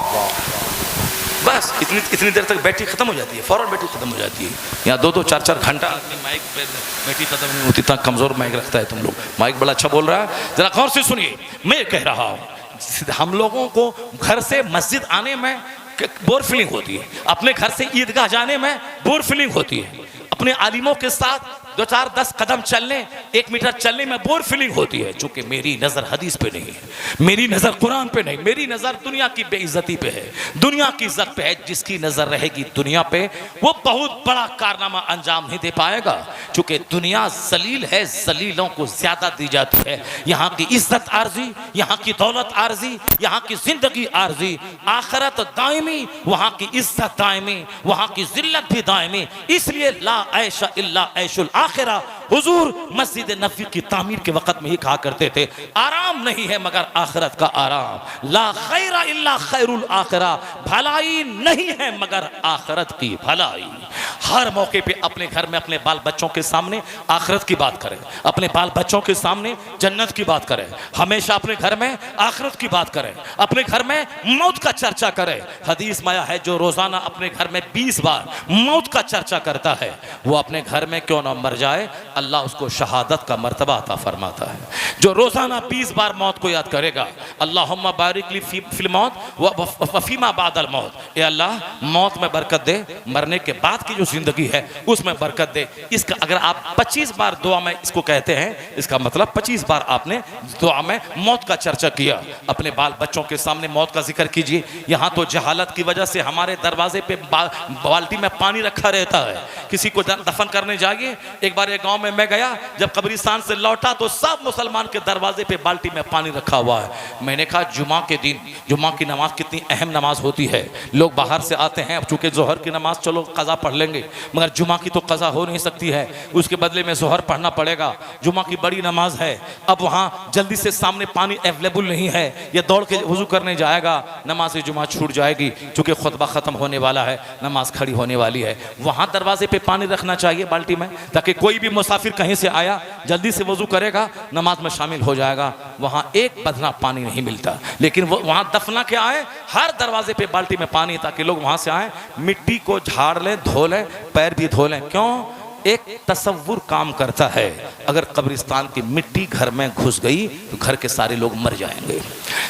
A: बस इतनी देर तक बैटरी खत्म हो जाती है, फौरन बैटरी खत्म हो जाती है। यहाँ 2-2 4-4 घंटा आदमी माइक पे बैटरी खत्म नहीं होती, इतना कमजोर माइक रखता है। तुम लोग माइक बड़ा अच्छा बोल रहा है, जरा गौर से सुनिए। मैं कह रहा हूं, हम लोगों को घर से मस्जिद आने में बोर फीलिंग होती है, अपने घर से ईदगाह जाने में बोर फीलिंग होती है, अपने आलिमों के साथ 2-4-10 कदम चलने, 1 मीटर चलने में बोर फीलिंग होती है। चूंकि मेरी नजर हदीस पे नहीं है, मेरी नजर कुरान पे नहीं, मेरी नजर दुनिया की बेइज्जती पे है, दुनिया की इज्जत पे है। जिसकी नजर रहेगी दुनिया पे, वो बहुत बड़ा कारनामा अंजाम नहीं दे पाएगा। चूंकि दुनिया जलील है, जलीलों को ज्यादा दी जाती है। यहाँ की इज्जत आर्जी, यहाँ की दौलत आर्जी, यहाँ की जिंदगी आर्जी, आखिरत दायमी, वहाँ की इज्जत दायमी, वहाँ की जिल्लत भी दायमी। इसलिए ला ऐशा इल्ला ऐशुल आखिरा। हुजूर मस्जिद नबवी की तामीर के वक्त में ही कहा करते थे, आराम नहीं है मगर आखिरत का आराम। ला खैरा इल्ला खैरुल आखिरा, भलाई नहीं है मगर आखिरत की भलाई। हर मौके पे अपने घर में अपने बाल बच्चों के सामने आखिरत की बात करें, अपने बाल बच्चों के सामने जन्नत की बात करें, हमेशा अपने घर में आखिरत की बात करें, अपने घर में मौत का चर्चा करें। हदीस में आया है, जो रोजाना अपने घर में 20 बार मौत का चर्चा करता है, वो अपने घर में क्यों ना मर जाए, अल्लाह उसको शहादत का मर्तबा अता फरमाता है। जो रोजाना 20 बार मौत को याद करेगा, अल्लाहुम्मा बारिक ली फिल मौत व फीमा बादल मौत, ए अल्लाह मौत में बरकत दे, मरने के बाद की जो जिंदगी है उसमें बरकत दे। इसका अगर आप 25 बार दुआ में इसको कहते हैं, इसका मतलब 25 बार आपने दुआ में मौत का चर्चा किया। अपने बाल बच्चों के सामने मौत का जिक्र कीजिए। यहाँ तो जहालत की वजह से हमारे दरवाजे पे बाल्टी में पानी रखा रहता है, किसी को दफन करने जाइए। एक बार एक गांव में मैं गया, जब कब्रिस्तान से लौटा तो सब मुसलमान के दरवाजे पे बाल्टी में पानी रखा हुआ है। मैंने कहा जुमा के दिन जुमा की नमाज कितनी अहम नमाज होती है, लोग बाहर से आते हैं। अब चूंकि जोहर की नमाज चलो कज़ा पढ़ लेंगे, मगर जुमा की तो कज़ा हो नहीं सकती है, उसके बदले में जोहर पढ़ना पड़ेगा। जुमा की बड़ी नमाज है, अब वहाँ जल्दी से सामने पानी अवेलेबल नहीं है, ये दौड़ के वजू करने जाएगा, नमाज जुमा छूट जाएगी। चूंकि खुतबा खत्म होने वाला है, नमाज खड़ी होने वाली है, वहाँ दरवाजे पे पानी रखना चाहिए बाल्टी में, ताकि कोई भी मुसाफिर कहीं से आया जल्दी से वजू करेगा, नमाज में शामिल हो जाएगा। वहाँ एक बदना पानी नहीं मिलता, लेकिन वो वहाँ दफना के आए, हर दरवाजे पे बाल्टी में पानी, ताकि लोग वहाँ से आए, मिट्टी को झाड़ लें, धो लें, पैर भी धो लें। क्यों? एक तसव्वुर काम करता है, अगर कब्रिस्तान की मिट्टी घर में घुस गई तो घर के सारे लोग मर जाएंगे,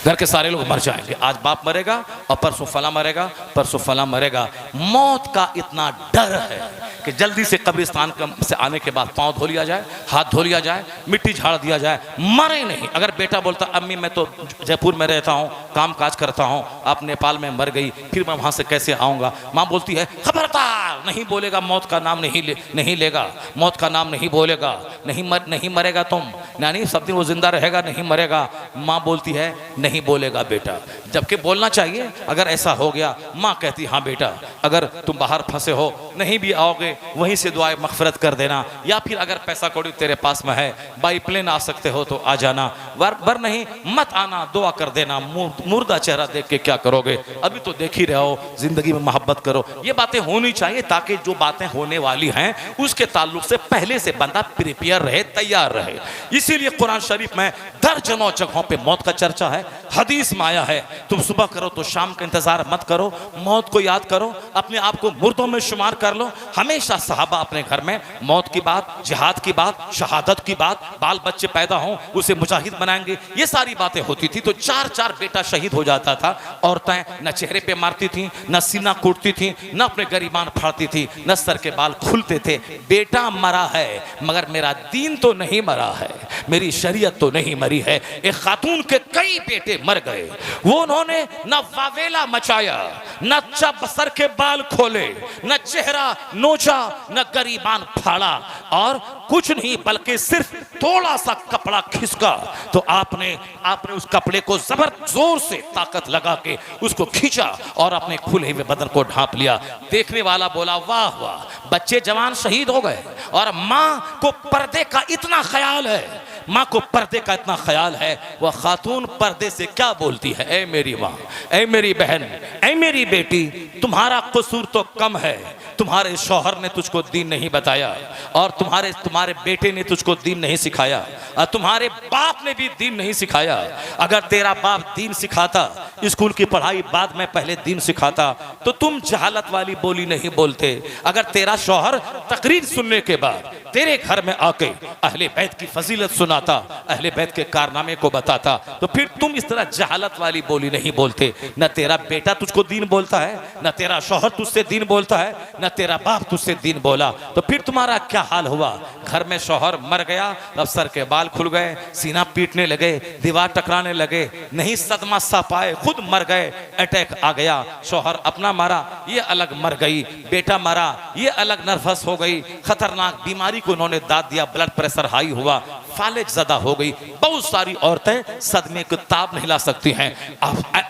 A: घर के सारे लोग मर जाएंगे। आज बाप मरेगा और परसों फला मरेगा, परसों फला मरेगा। मौत का इतना डर है कि जल्दी से कब्रिस्तान से आने के बाद पाँव धो लिया जाए, हाथ धो लिया जाए, मिट्टी झाड़ दिया जाए, मरे नहीं। अगर बेटा बोलता अम्मी मैं तो जयपुर में रहता हूँ, काम काज करता हूँ, आप नेपाल में मर गई, फिर मैं वहाँ से कैसे आऊँगा? माँ बोलती है खबरदार, नहीं बोलेगा, मौत का नाम नहीं लेगा, मौत का नाम नहीं बोलेगा, नहीं मरेगा तुम, यानी सब दिन वो जिंदा रहेगा, नहीं मरेगा। माँ बोलती है नहीं बोलेगा बेटा, जबकि बोलना चाहिए। अगर ऐसा हो गया, माँ कहती हाँ बेटा अगर तुम बाहर फंसे हो, नहीं भी आओगे, वहीं से दुआएं मगफिरत कर देना, या फिर अगर पैसा कौड़ी तेरे पास में है, बाई प्लेन आ सकते हो तो आ जाना, वर नहीं मत आना, दुआ कर देना। मुर्दा चेहरा देख के क्या करोगे? अभी तो देख ही रहे हो, जिंदगी में मोहब्बत करो। ये बातें होनी चाहिए ताकि जो बातें होने वाली हैं उसके ताल्लुक से पहले से बंदा प्रिपेयर रहे, तैयार रहे। इसीलिए कुरान शरीफ में दर्जनों जगहों पे मौत का चर्चा है। हदीस में आया है तुम सुबह करो तो शाम का इंतजार मत करो, मौत को याद करो, अपने आप को मुर्दों में शुमार कर लो। हमेशा सहाबा अपने घर में मौत की बात, जिहाद की बात, शहादत की बात, बाल बच्चे पैदा हों उसे मुजाहिद बनाएंगे, ये सारी बातें होती थी। तो 4-4 बेटा शहीद हो जाता था। औरतें न चेहरे पे मारती थी, न सीना कूटती थी, न अपने गरिबान फाड़ती थी, न सर के बाल खुलते थे। बेटा मरा है मगर मेरा दीन तो नहीं मरा है, मेरी शरीयत तो नहीं मरी है। एक खातून के कई बेटे मर गए, वो उन्होंने न वावेला मचाया, न सर के बाल खोले, न चेहरा नोचा, न गरीबान फाड़ा, और कुछ नहीं बल्कि सिर्फ थोड़ा सा कपड़ा खिसका तो आपने उस कपड़े को जबर जोर से ताकत लगा के उसको खींचा और अपने खुले हुए बदन को ढांप लिया। देखने वाला बोला वाह वाह, बच्चे जवान शहीद हो गए। और माँ को पर्दे का इतना ख्याल है, माँ को पर्दे का इतना ख्याल है, वह खातून पर्दे से क्या बोलती है, ऐ मेरी माँ, ऐ मेरी बहन, ऐ मेरी बेटी, तुम्हारा कसूर तो कम है, तुम्हारे शौहर ने तुझको दीन नहीं बताया, और तुम्हारे बेटे ने तुझको दीन नहीं सिखाया, और तुम्हारे बाप ने भी दीन नहीं सिखाया। अगर तेरा बाप दीन सिखाता, स्कूल की पढ़ाई बाद में पहले दीन सिखाता, तो तुम जहालत वाली बोली नहीं बोलते। अगर तेरा शौहर तकरीर सुनने के बाद तेरे घर में आके अहले बैत की फजीलत सुनाता, अहले बैत के कारनामे को बताता, तो फिर तुम इस तरह जहालत वाली बोली नहीं बोलते। न तेरा बेटा तुझको दीन बोलता है, न तेरा शौहर तुझसे दीन बोलता है, न तेरा बाप तुझसे दीन बोला, तो फिर तुम्हारा क्या हाल हुआ? घर में शौहर मर गया, अब सर के बाल खुल गए, सीना पीटने लगे, दीवार टकराने लगे, नहीं सदमा सा पाए, खुद मर गए, अटैक आ गया, शौहर अपना मरा, ये अलग मर गई, बेटा मरा, ये अलग नर्वस हो गई, खतरनाक बीमारी को उन्होंने दाद दिया, ब्लड प्रेशर हाई हुआ, फालिज ज़दा हो गई। बहुत सारी औरतें सदमे को ताब नहीं ला सकती हैं,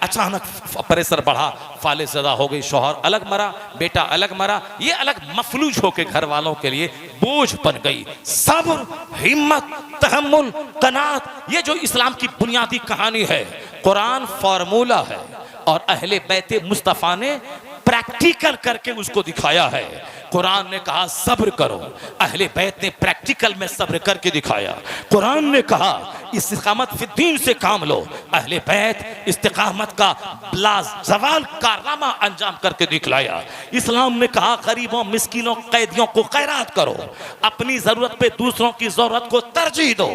A: अचानक प्रेशर बढ़ा, फालिज ज़दा हो गई, शौहर अलग मरा, बेटा अलग मरा, ये अलग मफलूज होकर घर वालों के लिए बोझ बन गई। सब्र, हिम्मत, तहम्मुल, कनात, ये जो इस्लाम की बुनियादी कहानी है, कुरान फार्मूला है, और अहले बैत मुस्तफ़ा ने प्रैक्टिकल करके उसको दिखाया है। कुरान ने कहा सब्र करो, अहले बैत ने प्रैक्टिकल में सब्र करके दिखाया। कुरान ने कहा इस्तिकामत फी दीन से काम लो, अहले बैत इस्तिकामत का लाजवाल कारनामा अंजाम करके दिखलाया। इस्लाम ने कहा गरीबों, मिस्किनों, कैदियों को खैरात करो, अपनी जरूरत पे दूसरों की जरूरत को तरजीह दो।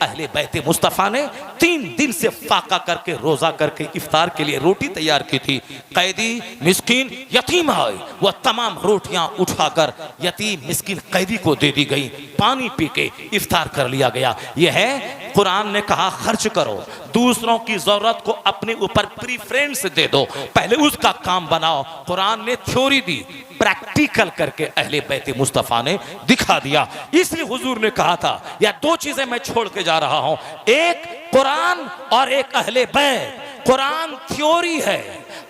A: अहले बैत मुस्तफ़ा ने 3 दिन से फाका करके, रोजा करके इफ्तार के लिए रोटी तैयार की थी। कैदी, मिस्किन, यतीम आए, वह तमाम रोटियां उठाकर यतीम मिस्किन कैदी को दे दी गई, पानी पी के इफ्तार कर लिया गया। यह है कुरान ने कहा खर्च करो, दूसरों की जरूरत को अपने ऊपर प्रीफरेंस दे दो, पहले उसका काम बनाओ। कुरान ने थ्योरी दी, प्रैक्टिकल करके अहले बैत मुस्तफ़ा ने दिखा दिया। इसलिए हुजूर ने कहा था, या 2 चीजें मैं छोड़ के जा रहा हूं, एक कुरान और एक अहले बैत। कुरान थ्योरी है,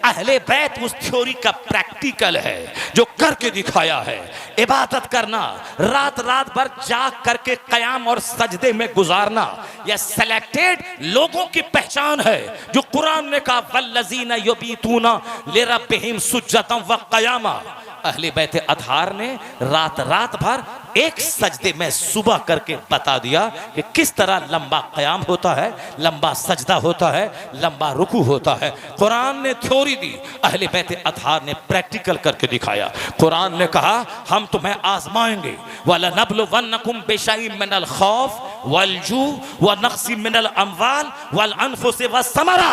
A: अहले बैत उस थ्योरी का प्रैक्टिकल है जो करके दिखाया है। इबादत करना, रात रात भर जाग करके कयाम और सजदे में गुजारना, यह सिलेक्टेड लोगों की पहचान है जो कुरान ने कहा वल्लज़ीना युबीतूना लिरब्बिहिम सुज्जदन व क़यामा। अहले बैत अतहार ने रात रात भर एक सजदे में सुबह करके बता दिया कि किस तरह लंबा क़याम होता है, लंबा सजदा होता है, लंबा रुकू होता है। कुरान ने थ्योरी दी, अहले बैत अतहार ने प्रैक्टिकल करके दिखाया। कुरान ने कहा हम तुम्हें आजमाएंगे, वलनब्लुवन्नकुम बिशैइन मिनल खौफ वल-जू व नक्सिम मिनल अमवाल वल अनफुसि वस्समरा।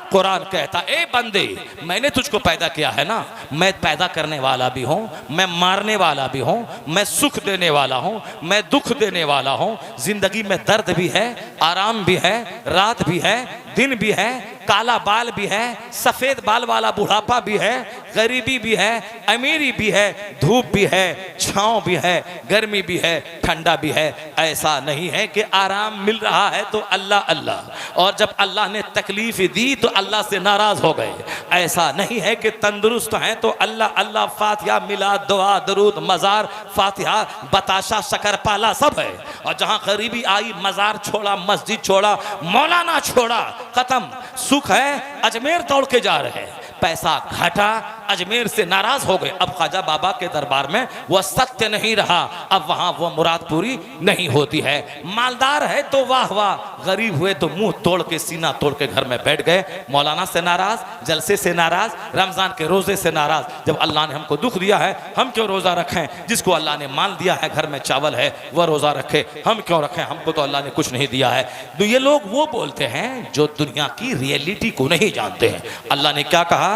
A: कुरान कहता ए बंदे, मैंने तुझको पैदा किया है ना, मैं पैदा करने वाला भी हूँ, मैं मारने वाला भी हूँ, मैं सुख देने वाला हूँ, मैं दुख देने वाला हूँ। जिंदगी में दर्द भी है, आराम भी है, रात भी है, दिन भी है, काला बाल भी है, सफेद बाल वाला बुढ़ापा भी है, गरीबी भी है, अमीरी भी है, धूप भी है, छांव भी है, गर्मी भी है, ठंडा भी है। ऐसा नहीं है कि आराम मिल रहा है तो अल्लाह अल्लाह, और जब अल्लाह ने तकलीफ दी तो अल्लाह से नाराज हो गए। ऐसा नहीं है कि तंदुरुस्त हैं तो अल्लाह अल्लाह, फातिहा, मिलाद, दुआ, दरूद, मज़ार, फातिहा, बताशा, शकरपाला सब है। और जहाँ गरीबी आई, मज़ार छोड़ा, मस्जिद छोड़ा, मौलाना छोड़ा, खत्म। सुख है, अजमेर दौड़ के जा रहे हैं, पैसा घटा, अजमेर से नाराज हो गए। अब ख्वाजा बाबा के दरबार में वह सत्य नहीं रहा, अब वहां वो मुराद पूरी नहीं होती है। मालदार है तो वाह वाह, गरीब हुए तो मुंह तोड़ के, सीना तोड़ के घर में बैठ गए। मौलाना से नाराज, जलसे से नाराज, रमजान के रोजे से नाराज। जब अल्लाह ने हमको दुख दिया है, हम क्यों रोजा रखें? जिसको अल्लाह ने माल दिया है, घर में चावल है, वह रोजा रखे, हम क्यों रखें? हमको तो अल्लाह ने कुछ नहीं दिया है। तो ये लोग वो बोलते हैं जो दुनिया की रियलिटी को नहीं जानते हैं। अल्लाह ने क्या कहा?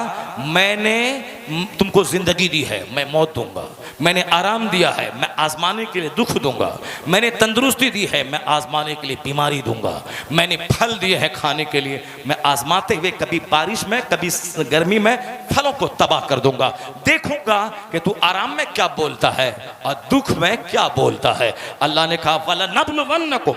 A: मैंने तुमको जिंदगी दी है, मैं मौत दूंगा। मैंने आराम दिया है, मैं आजमाने के लिए दुख दूंगा। मैंने तंदुरुस्ती दी है, मैं आजमाने के लिए बीमारी दूंगा। मैंने फल दिए हैं खाने के लिए, मैं आजमाते हुए कभी बारिश में, कभी गर्मी में फलों को तबाह कर दूंगा। देखूंगा कि तू आराम में क्या बोलता है और दुख में क्या बोलता है। अल्लाह ने कहा वलनब्लुवन्नकुम,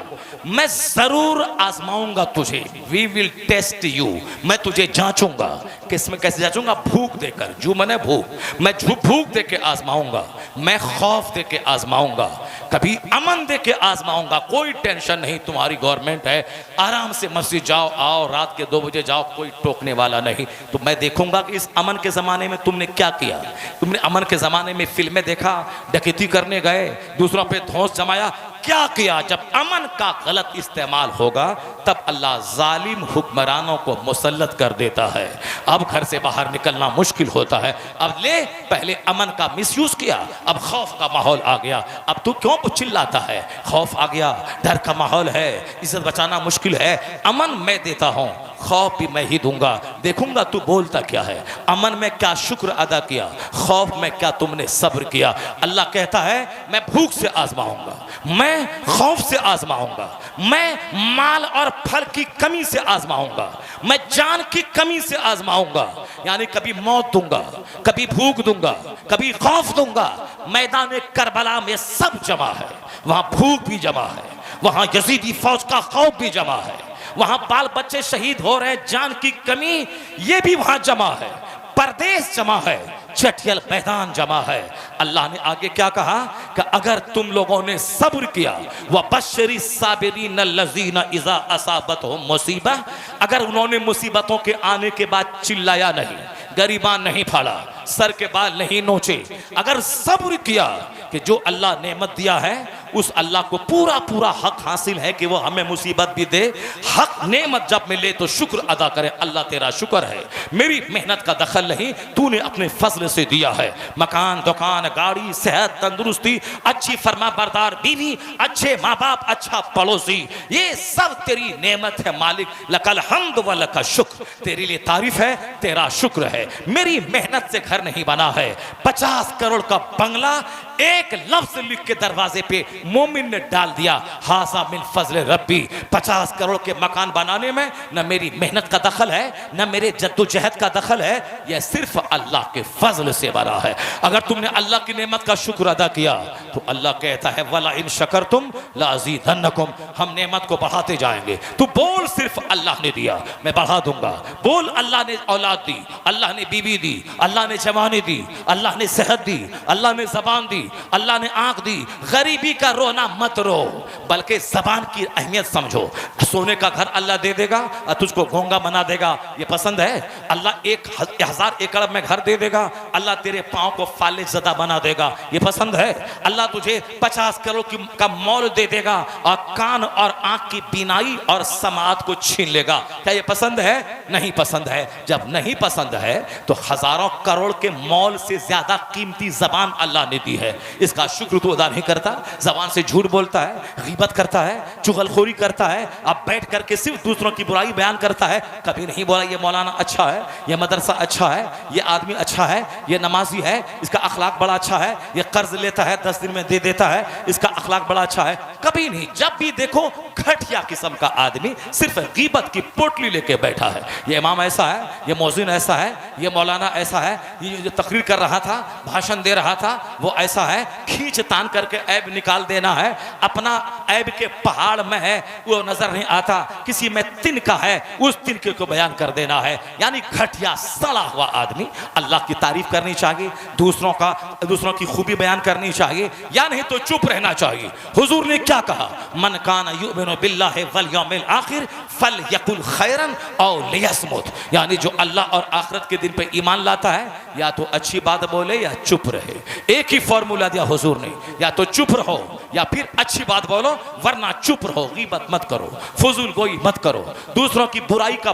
A: मैं जरूर आजमाऊंगा तुझे। वी विल टेस्ट यू, मैं तुझे जांचूंगा। किसमें कैसे जांचूंगा? भूख देकर। जो मैंने भूख, मैं भूख दे के आजमाऊंगा, मैं खौफ दे के आजमाऊंगा, कभी अमन दे के आजमाऊंगा। कोई टेंशन नहीं, तुम्हारी गवर्नमेंट है, आराम से मस्जिद जाओ, आओ, रात के 2 बजे जाओ, कोई टोकने वाला नहीं। तो मैं देखूंगा कि इस अमन के जमाने में तुमने क्या किया। तुमने अमन के जमाने में फिल्में देखा, डकैती करने गए, दूसरों पे धौंस जमाया, क्या किया? जब अमन का गलत इस्तेमाल होगा तब अल्लाह जालिम हुक्मरानों को मुसल्लत कर देता है। अब घर से बाहर निकलना मुश्किल होता है। अब ले, पहले अमन का मिसयूज किया, अब खौफ का माहौल आ गया। अब तू क्यों चिल्लाता है? खौफ आ गया, डर का माहौल है, इज्जत बचाना मुश्किल है। अमन मैं देता हूं, खौफ भी मैं ही दूंगा। देखूंगा तू बोलता क्या है। अमन में क्या शुक्र अदा किया, खौफ में क्या तुमने सब्र किया। अल्लाह कहता है मैं भूख से आजमाऊंगा, मैं खौफ से आजमाऊंगा, मैं माल और फल की कमी से आजमाऊंगा, मैं जान की कमी से आजमाऊंगा। यानी कभी मौत दूंगा, कभी भूख दूंगा, कभी खौफ दूंगा। मैदान करबला में सब जमा है, वहां भूख भी जमा है, वहां यजीदी फौज का खौफ भी जमा है, वहां बाल बच्चे शहीद हो रहे, जान की कमी ये भी वहां जमा है, परदेश जमा है, चटियल मैदान जमा है। अल्लाह ने आगे क्या कहा कि अगर तुम लोगों ने सब्र किया, वह बशरी साबिरीन लजीना इज़ा असाबतहुम मुसीबा, अगर उन्होंने मुसीबतों के आने के बाद चिल्लाया नहीं, गरीबान नहीं फाड़ा, सर के बाल नहीं नोचे, अगर सब्र किया कि जो अल्लाह नेमत दिया है उस अल्लाह को पूरा पूरा हक हासिल है कि वो हमें मुसीबत भी दे। हक नेमत जब मिले तो शुक्र अदा करे, अल्लाह तेरा शुक्र है, मेरी मेहनत का दखल नहीं, तूने अपने फजल से दिया है। मकान, दुकान, गाड़ी, सेहत, तंदुरुस्ती, अच्छी फरमा बरदार बीवी, अच्छे माँ बाप, अच्छा पड़ोसी, ये सब तेरी नेमत है मालिक। लकल हम्द व लका शुक्र, तेरे लिए तारीफ है, तेरा शुक्र है। मेरी मेहनत से घर नहीं बना है, 50 करोड़ का बंगला एक लफ्ज लिख के दरवाजे पे मोमिन ने डाल दिया, हासा मिन फजल रब्बी। 50 करोड़ के मकान बनाने में न मेरी मेहनत का दखल है, न मेरे जद्दोजहद का दखल है, यह सिर्फ अल्लाह के फजल से बना है। अगर तुमने अल्लाह की नेमत का शुक्र अदा किया तो अल्लाह कहता है वला इन शकरतुम लाज़ीदन्नकुम, हम नेमत को बढ़ाते जाएंगे। तू बोल सिर्फ अल्लाह ने दिया, मैं बढ़ा दूंगा। बोल अल्लाह ने औलाद दी, अल्लाह ने बीवी दी, अल्लाह ने जवानी दी, अल्लाह ने सेहत दी, अल्लाह ने जबान दी, अल्लाह ने आंख दी। गरीबी का रोना मत रो, बल्कि जबान की अहमियत समझो। सोने का घर अल्लाह दे देगा और तुझको घोंगा बना देगा, ये पसंद है? अल्लाह 1000 एकड़ में घर दे देगा, अल्लाह तेरे पाँव को फाले ज़दा बना देगा, ये पसंद है? अल्लाह तुझे 50 करोड़ का मॉल दे देगा और कान और आंख की बीनाई और समात को छीन लेगा, क्या ये पसंद है? नहीं पसंद है। जब नहीं पसंद है तो हजारों करोड़ के मॉल से ज्यादा कीमती जबान अल्लाह ने दी है, इसका शुक्र तो अदा नहीं करता। जबान से झूठ बोलता है, गीबत करता है, चुगलखोरी करता है, अब बैठ करके सिर्फ दूसरों की बुराई बयान करता है। कभी नहीं बोला ये मौलाना अच्छा है, ये मदरसा अच्छा है, ये आदमी अच्छा है, ये नमाजी है, इसका अखलाक बड़ा अच्छा है, ये कर्ज लेता है 10 दिन में दे देता है, इसका अखलाक बड़ा अच्छा है। कभी नहीं। जब भी देखो घटिया किस्म का आदमी सिर्फ गीबत की पोटली लेके बैठा है। ये इमाम ऐसा है, ये मौज़िन ऐसा है, ये मौलाना ऐसा है, ये जो तकरीर कर रहा था, भाषण दे रहा था, वो ऐसा है। खींच तान करके ऐब निकाल देना है, अपना ऐब के पहाड़ में है वो नजर नहीं आता, किसी में तिनका है उस तिनके को बयान कर देना है। यानी घटिया सड़ा हुआ आदमी। अल्लाह की तारीफ करनी चाहिए, दूसरों की खूबी बयान करनी चाहिए, या नहीं तो चुप रहना चाहिए। हुजूर ने क्या कहा? मन कान युमिनु बिल्लाहि वल यौमिल आखिर फलयकुल खैरन औ लियस्मुत। यानी जो अल्लाह और आखिरत के दिन पे ईमान लाता है या तो अच्छी बात बोले या चुप रहे। एक ही फॉर्मूला दिया हुजूर ने, या तो चुप रहो या फिर अच्छी बात बोलो, वरना चुप रहो, गीबत मत करो, फजूल गोई मत करो, दूसरों की बुराई का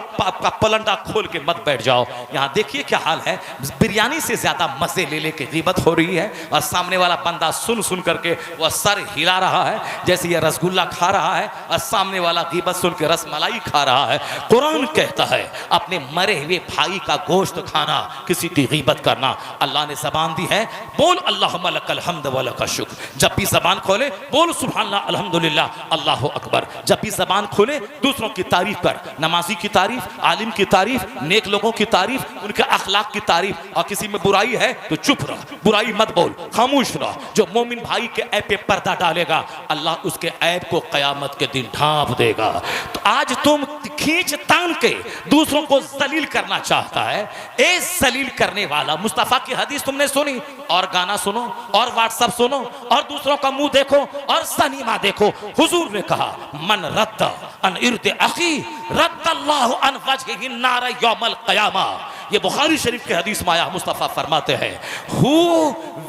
A: पलंडा खोल के मत बैठ जाओ। यहाँ देखिए क्या हाल है, बिरयानी से ज्यादा मजे ले लेके गीबत हो रही है और सामने वाला बंदा सुन सुन करके वह सर हिला रहा है जैसे ये रसगुल्ला खा रहा है और सामने वाला गीबत सुन के रसमलाई खा रहा है। कुरान कहता है अपने मरे हुए भाई का गोश्त खाना, किसी की गीबत करना। अल्लाह ने जबान दी है, बोल अल्लाहुम्मा लकल हम्द व लका शुक्र। जब भी जबान खोले बोल सुभानअल्लाह अल्हम्दुलिल्लाह अल्लाहु अकबर। जब भी जबान खोले दूसरों की तारीफ कर, नमाजी की तारीफ, आलिम की तारीफ, नेक लोगों की तारीफ, उनके अखलाक की तारीफ। और किसी में बुराई है तो चुप रह, बुराई मत बोल, खामोश रह। जो मोमिन भाई के ऐब पे पर्दा डालेगा अल्लाह उसके ऐब को कयामत के दिन ढांप देगा। तो आज तुम खींच तान के दूसरों को जलील करना चाहता है, ए जलील करने वाला। मुस्तफा की हदीस तुमने सुनी और गाना सुनो और व्हाट्सएप सुनो और दूसरों का मुंह देखो और सनीमा देखो। हुजूर ने कहा मन रद्द अन इर्द अखी रद्दल्लाहु अन वजहिही नार यौमल क़यामा। ये बुखारी शरीफ के हदीस में आया। मुस्तफा फरमाते हैं who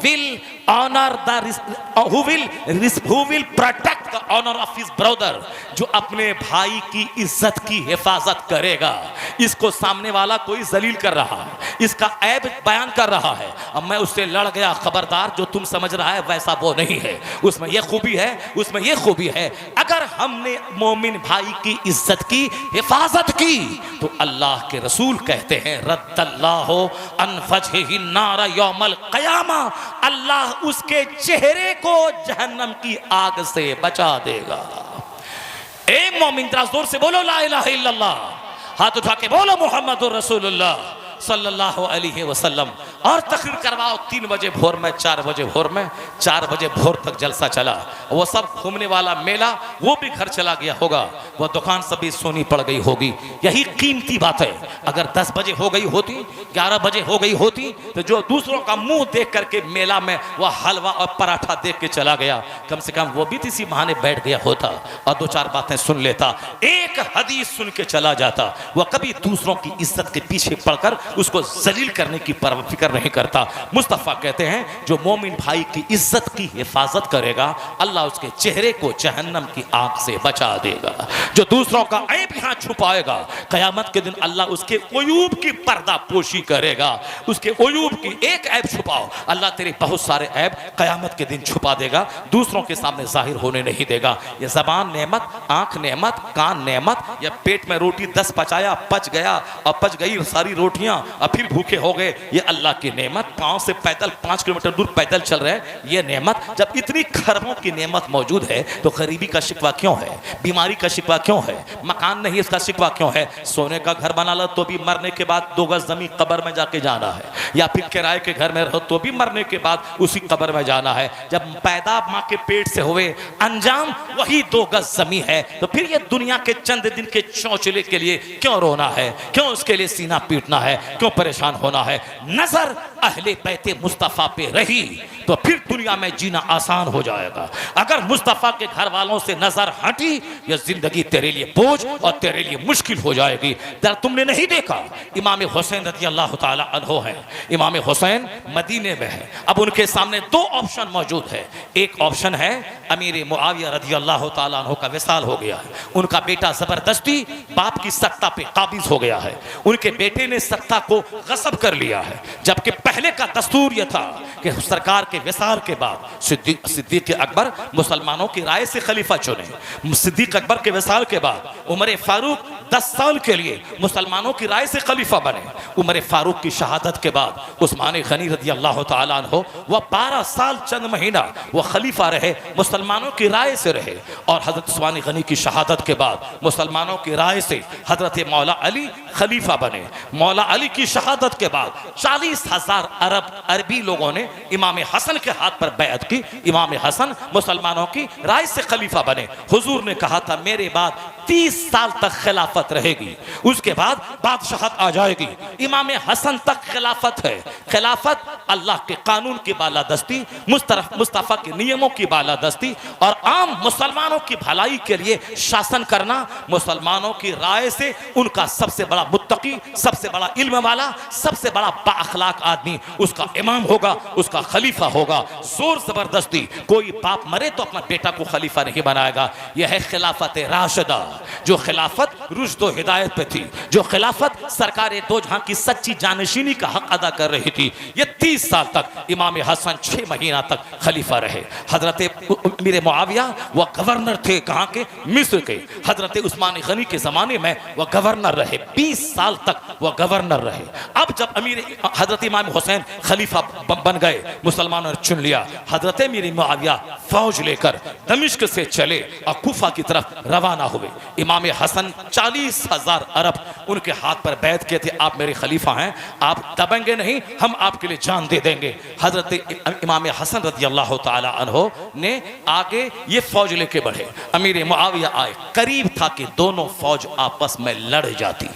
A: will honour the who will protect the honour of his brother. जो अपने भाई की इज्जत की हिफाजत करेगा, इसको सामने वाला कोई जलील कर रहा है, इसका ऐब बयान कर रहा है, अब मैं उससे लड़ गया, खबरदार, जो तुम समझ रहा है वैसा वो नहीं है, उसमें ये खूबी है, उसमें ये खूबी है। अगर हमने मोमिन भाई की इज्जत की हिफाजत की तो अल्लाह के रसूल कहते हैं रद्दल्लाहु अन वजहिही नार यौमल क़यामा। अल्लाह उसके चेहरे को जहन्नम की आग से बचा देगा। ए मोमिन जरा जोर से बोलो ला इलाहा इल्लल्लाह, हाथ उठा के बोलो मुहम्मदुर रसूलुल्लाह सल्लल्लाहु अलैहि वसल्लम। और तकरीर करवाओ 3 बजे भोर में, 4 बजे भोर में, 4 बजे भोर तक जलसा चला। वो सब घूमने वाला मेला वो भी घर चला गया होगा, वो दुकान सभी सोनी पड़ गई होगी। यही कीमती बात है। अगर 10 बजे हो गई होती, 11 बजे हो गई होती, तो जो दूसरों का मुंह देख करके मेला में वह हलवा और पराठा देख के चला गया, कम से कम वो भी इसी बहाने बैठ गया होता और 2-4 बातें सुन लेता, एक हदीस सुन के चला जाता। वह कभी दूसरों की इज्जत के पीछे पड़कर उसको जलील करने की फिक्र नहीं करता। मुस्तफा कहते हैं जो मोमिन भाई की इज्जत की हिफाजत करेगा अल्लाह उसके चेहरे को जहन्नम की आग से बचा देगा। जो दूसरों का ऐब यहाँ छुपाएगा कयामत के दिन अल्लाह उसके उयूब की पर्दा पोशी करेगा। उसके उयूब की एक ऐब छुपाओ, अल्लाह तेरे बहुत सारे ऐब कयामत के दिन छुपा देगा, दूसरों के सामने जाहिर होने नहीं देगा। ये जबान नेमत, आंख नेमत, कान नेमत, या पेट में रोटी 10 पचाया, पच गया और पच गई सारी रोटियां और फिर भूखे हो गए, ये अल्लाह की नेमत। पांव से पैदल 5 किलोमीटर दूर पैदल चल रहे हैं, ये नेमत। जब इतनी खरबों की नेमत मौजूद है तो गरीबी का शिकवा क्यों है, बीमारी का शिकवा क्यों है, मकान नहीं इसका शिकवा क्यों है? सोने का घर बना लो तो भी मरने के बाद 2 गज जमीन कब्र में जाके जाना है, या फिर किराए के घर में रहो तो भी मरने के बाद उसी कब्र में जाना है। जब पैदा माँ के पेट से हुए अंजाम वही 2 गज जमीन है, तो फिर ये दुनिया के चंद दिन के चौचले के लिए क्यों रोना है, क्यों उसके लिए सीना पीटना है, क्यों परेशान होना है? नजर अहले बैते मुस्तफ़ा पे रही तो फिर दुनिया में जीना आसान हो जाएगा। अगर मुस्तफ़ा के घर वालों से नजर हटी, यह जिंदगी तेरे लिए बोझ और तेरे लिए मुश्किल हो जाएगी। जरा तुमने नहीं देखा, इमाम हुसैन रज़ी अल्लाह ताला अन्हो है, इमाम हुसैन मदीने में है। अब उनके सामने दो ऑप्शन मौजूद है। एक ऑप्शन है अमीर मुआविया रज़ी अल्लाह ताला अन्हो का विसाल हो गया है, उनका बेटा जबरदस्ती बाप की सत्ता पे काबिज हो गया है, उनके बेटे ने सत्ता को गस्ब कर लिया है। जबकि पहले का दस्तूर यह था कि सरकार के विसाल के बाद सिद्दीक अकबर मुसलमानों की राय से खलीफा चुने। सिद्दीक अकबर के विसाल के बाद उमर फारूक 10 साल के लिए मुसलमानों की राय से खलीफा बने। उमर फारूक की शहादत के बाद उस्मान गनी रज़ी अल्लाह ताला अन्हो वह 12 साल चंद महीना वह खलीफा रहे, मुसलमानों की राय से रहे। और हजरत उस्मान गनी की शहादत के बाद मुसलमानों की राय से हजरत मौला अली खलीफा बने। मौला अली की शहादत के बाद 40,000 अरबी लोगों ने इमाम हसन के हाथ पर बैअत की। इमाम हसन मुसलमानों की राय से खलीफा बने। हुजूर ने कहा था मेरे बाद 30 साल तक खिलाफत रहेगी, उसके बाद बादशाहत आ जाएगी। इमाम हसन तक खिलाफत है। खिलाफत अल्लाह के कानून की बालादस्ती, मुस्तफ़ा के नियमों की बालादस्ती और आम मुसलमानों की भलाई के लिए शासन करना। मुसलमानों की राय से उनका सबसे बड़ा मुत्तकी, सबसे बड़ा इल्म वाला, सबसे बड़ा बाअखलाक आदमी उसका इमाम होगा, उसका खलीफा होगा। जोर जबरदस्ती कोई बाप मरे तो अपना बेटा को खलीफा नहीं बनाएगा। यह है खिलाफत राशिदा, जो खिलाफत रुश्द और हिदायत पे थी, जो खिलाफत सरकार दो जहां की सच्ची जानशीनी का हक अदा कर रही थी। ये 30 साल तक इमाम हसन 6 महीना तक खलीफा रहे। हजरत अमीर मुआविया वह गवर्नर थे, कहाँ के? मिस्र के। हजरत उस्मान गनी के जमाने में वह गवर्नर रहे, 20 साल तक वह गवर्नर रहे। अब जब हजरत इमाम हुसैन खलीफा बन गए, मुसलमानों ने चुन लिया, हजरत अमीर मुआविया फौज लेकर दमिश्क से चले और कूफा की तरफ रवाना हुए। इमाम हसन 40,000 अरब उनके हाथ पर बैत किए थे, आप मेरे खलीफा हैं, आप दबेंगे नहीं, हम आपके लिए जान दे देंगे। हजरत इमाम हसन रज़ी अल्लाह ताला अन्हो ने आगे ये फौज लेके बढ़े। अमीर मुआविया आए, करीब था कि दोनों फौज आपस में लड़ जाती,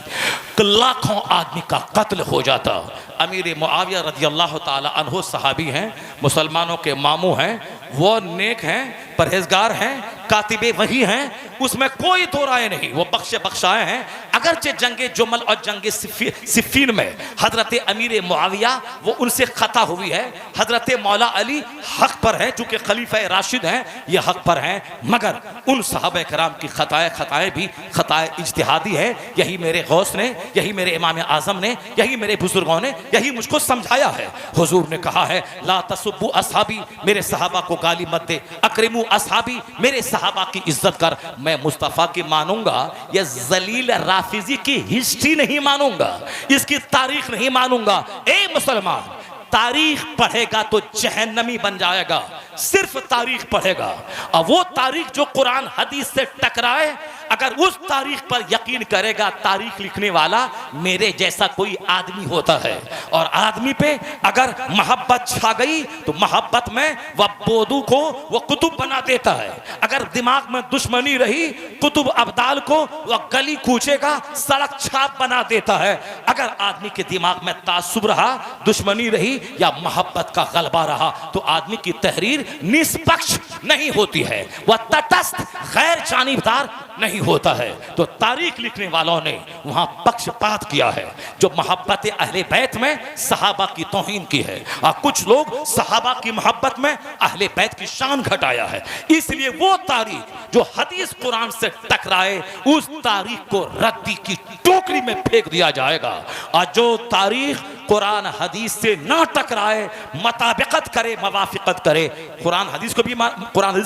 A: लाखों आदमी का कत्ल हो जाता। अमीर मुआविया रज़ी अल्लाह ताला अन्हो सहाबी हैं, मुसलमानों के मामू हैं, वो नेक हैं, परहेजगार हैं, कातिबे वही हैं, उसमें कोई दो राय नहीं। वो बख्शे बख्शाए हैं। अगरचे जंगे जुमल और जंगे सिफ़ीन में हजरत अमीर मुआविया वो उनसे खता हुई है। हजरत मौला अली हक पर है, चूंकि खलीफा राशिद हैं, ये हक पर हैं, मगर उन सहाबा कराम की खताएं भी खताएं इज्तिहादी है। यही मेरे गौस ने, यही मेरे इमाम आजम ने, यही मेरे बुजुर्गों ने यही मुझको समझाया है। हुजूर ने कहा है ला तसुब्बु असहाबी, मेरे सहाबा को गाली मत दे, अकरिमु असहाबी, मेरे सहाबा की इज्जत कर। मैं मुस्तफ़ा की मानूंगा या जलील राफिजी की हिस्ट्री नहीं मानूंगा, इसकी तारीख नहीं मानूंगा। ए मुसलमान, तारीख पढ़ेगा तो जहन्नमी बन जाएगा, सिर्फ तारीख पढ़ेगा। और वो तारीख जो कुरान हदीस से टकराए, अगर उस तारीख पर यकीन करेगा, तारीख लिखने वाला मेरे जैसा कोई आदमी होता है। और आदमी पे अगर मोहब्बत छा गई तो मोहब्बत में वह बोदू को वो कुतुब बना देता है। अगर दिमाग में दुश्मनी रही, कुतुब अब्दाल को वह गली कूचेगा, सड़क छाप बना देता है। अगर आदमी के दिमाग में तासुब रहा, दुश्मनी रही या मोहब्बत का गलबा रहा, तो आदमी की तहरीर निष्पक्ष नहीं होती है, वह तटस्थ गैर जानिबदार नहीं होता है। तो तारीख लिखने वालों ने वहां पक्षपात किया है, जो मोहब्बत अहले बैत में सहाबा की तौहीन की है, और कुछ लोग सहाबा की मोहब्बत में अहले बैत की शान घटाया है। इसलिए वो तारीख जो हदीस कुरान से टकराए, उस तारीख को रद्दी की टोकरी में फेंक दिया जाएगा। और जो तारीख कुरान हदीस से ना टकराए, मुताबिकत करे, मवाफिकत करे, कुरान हदीस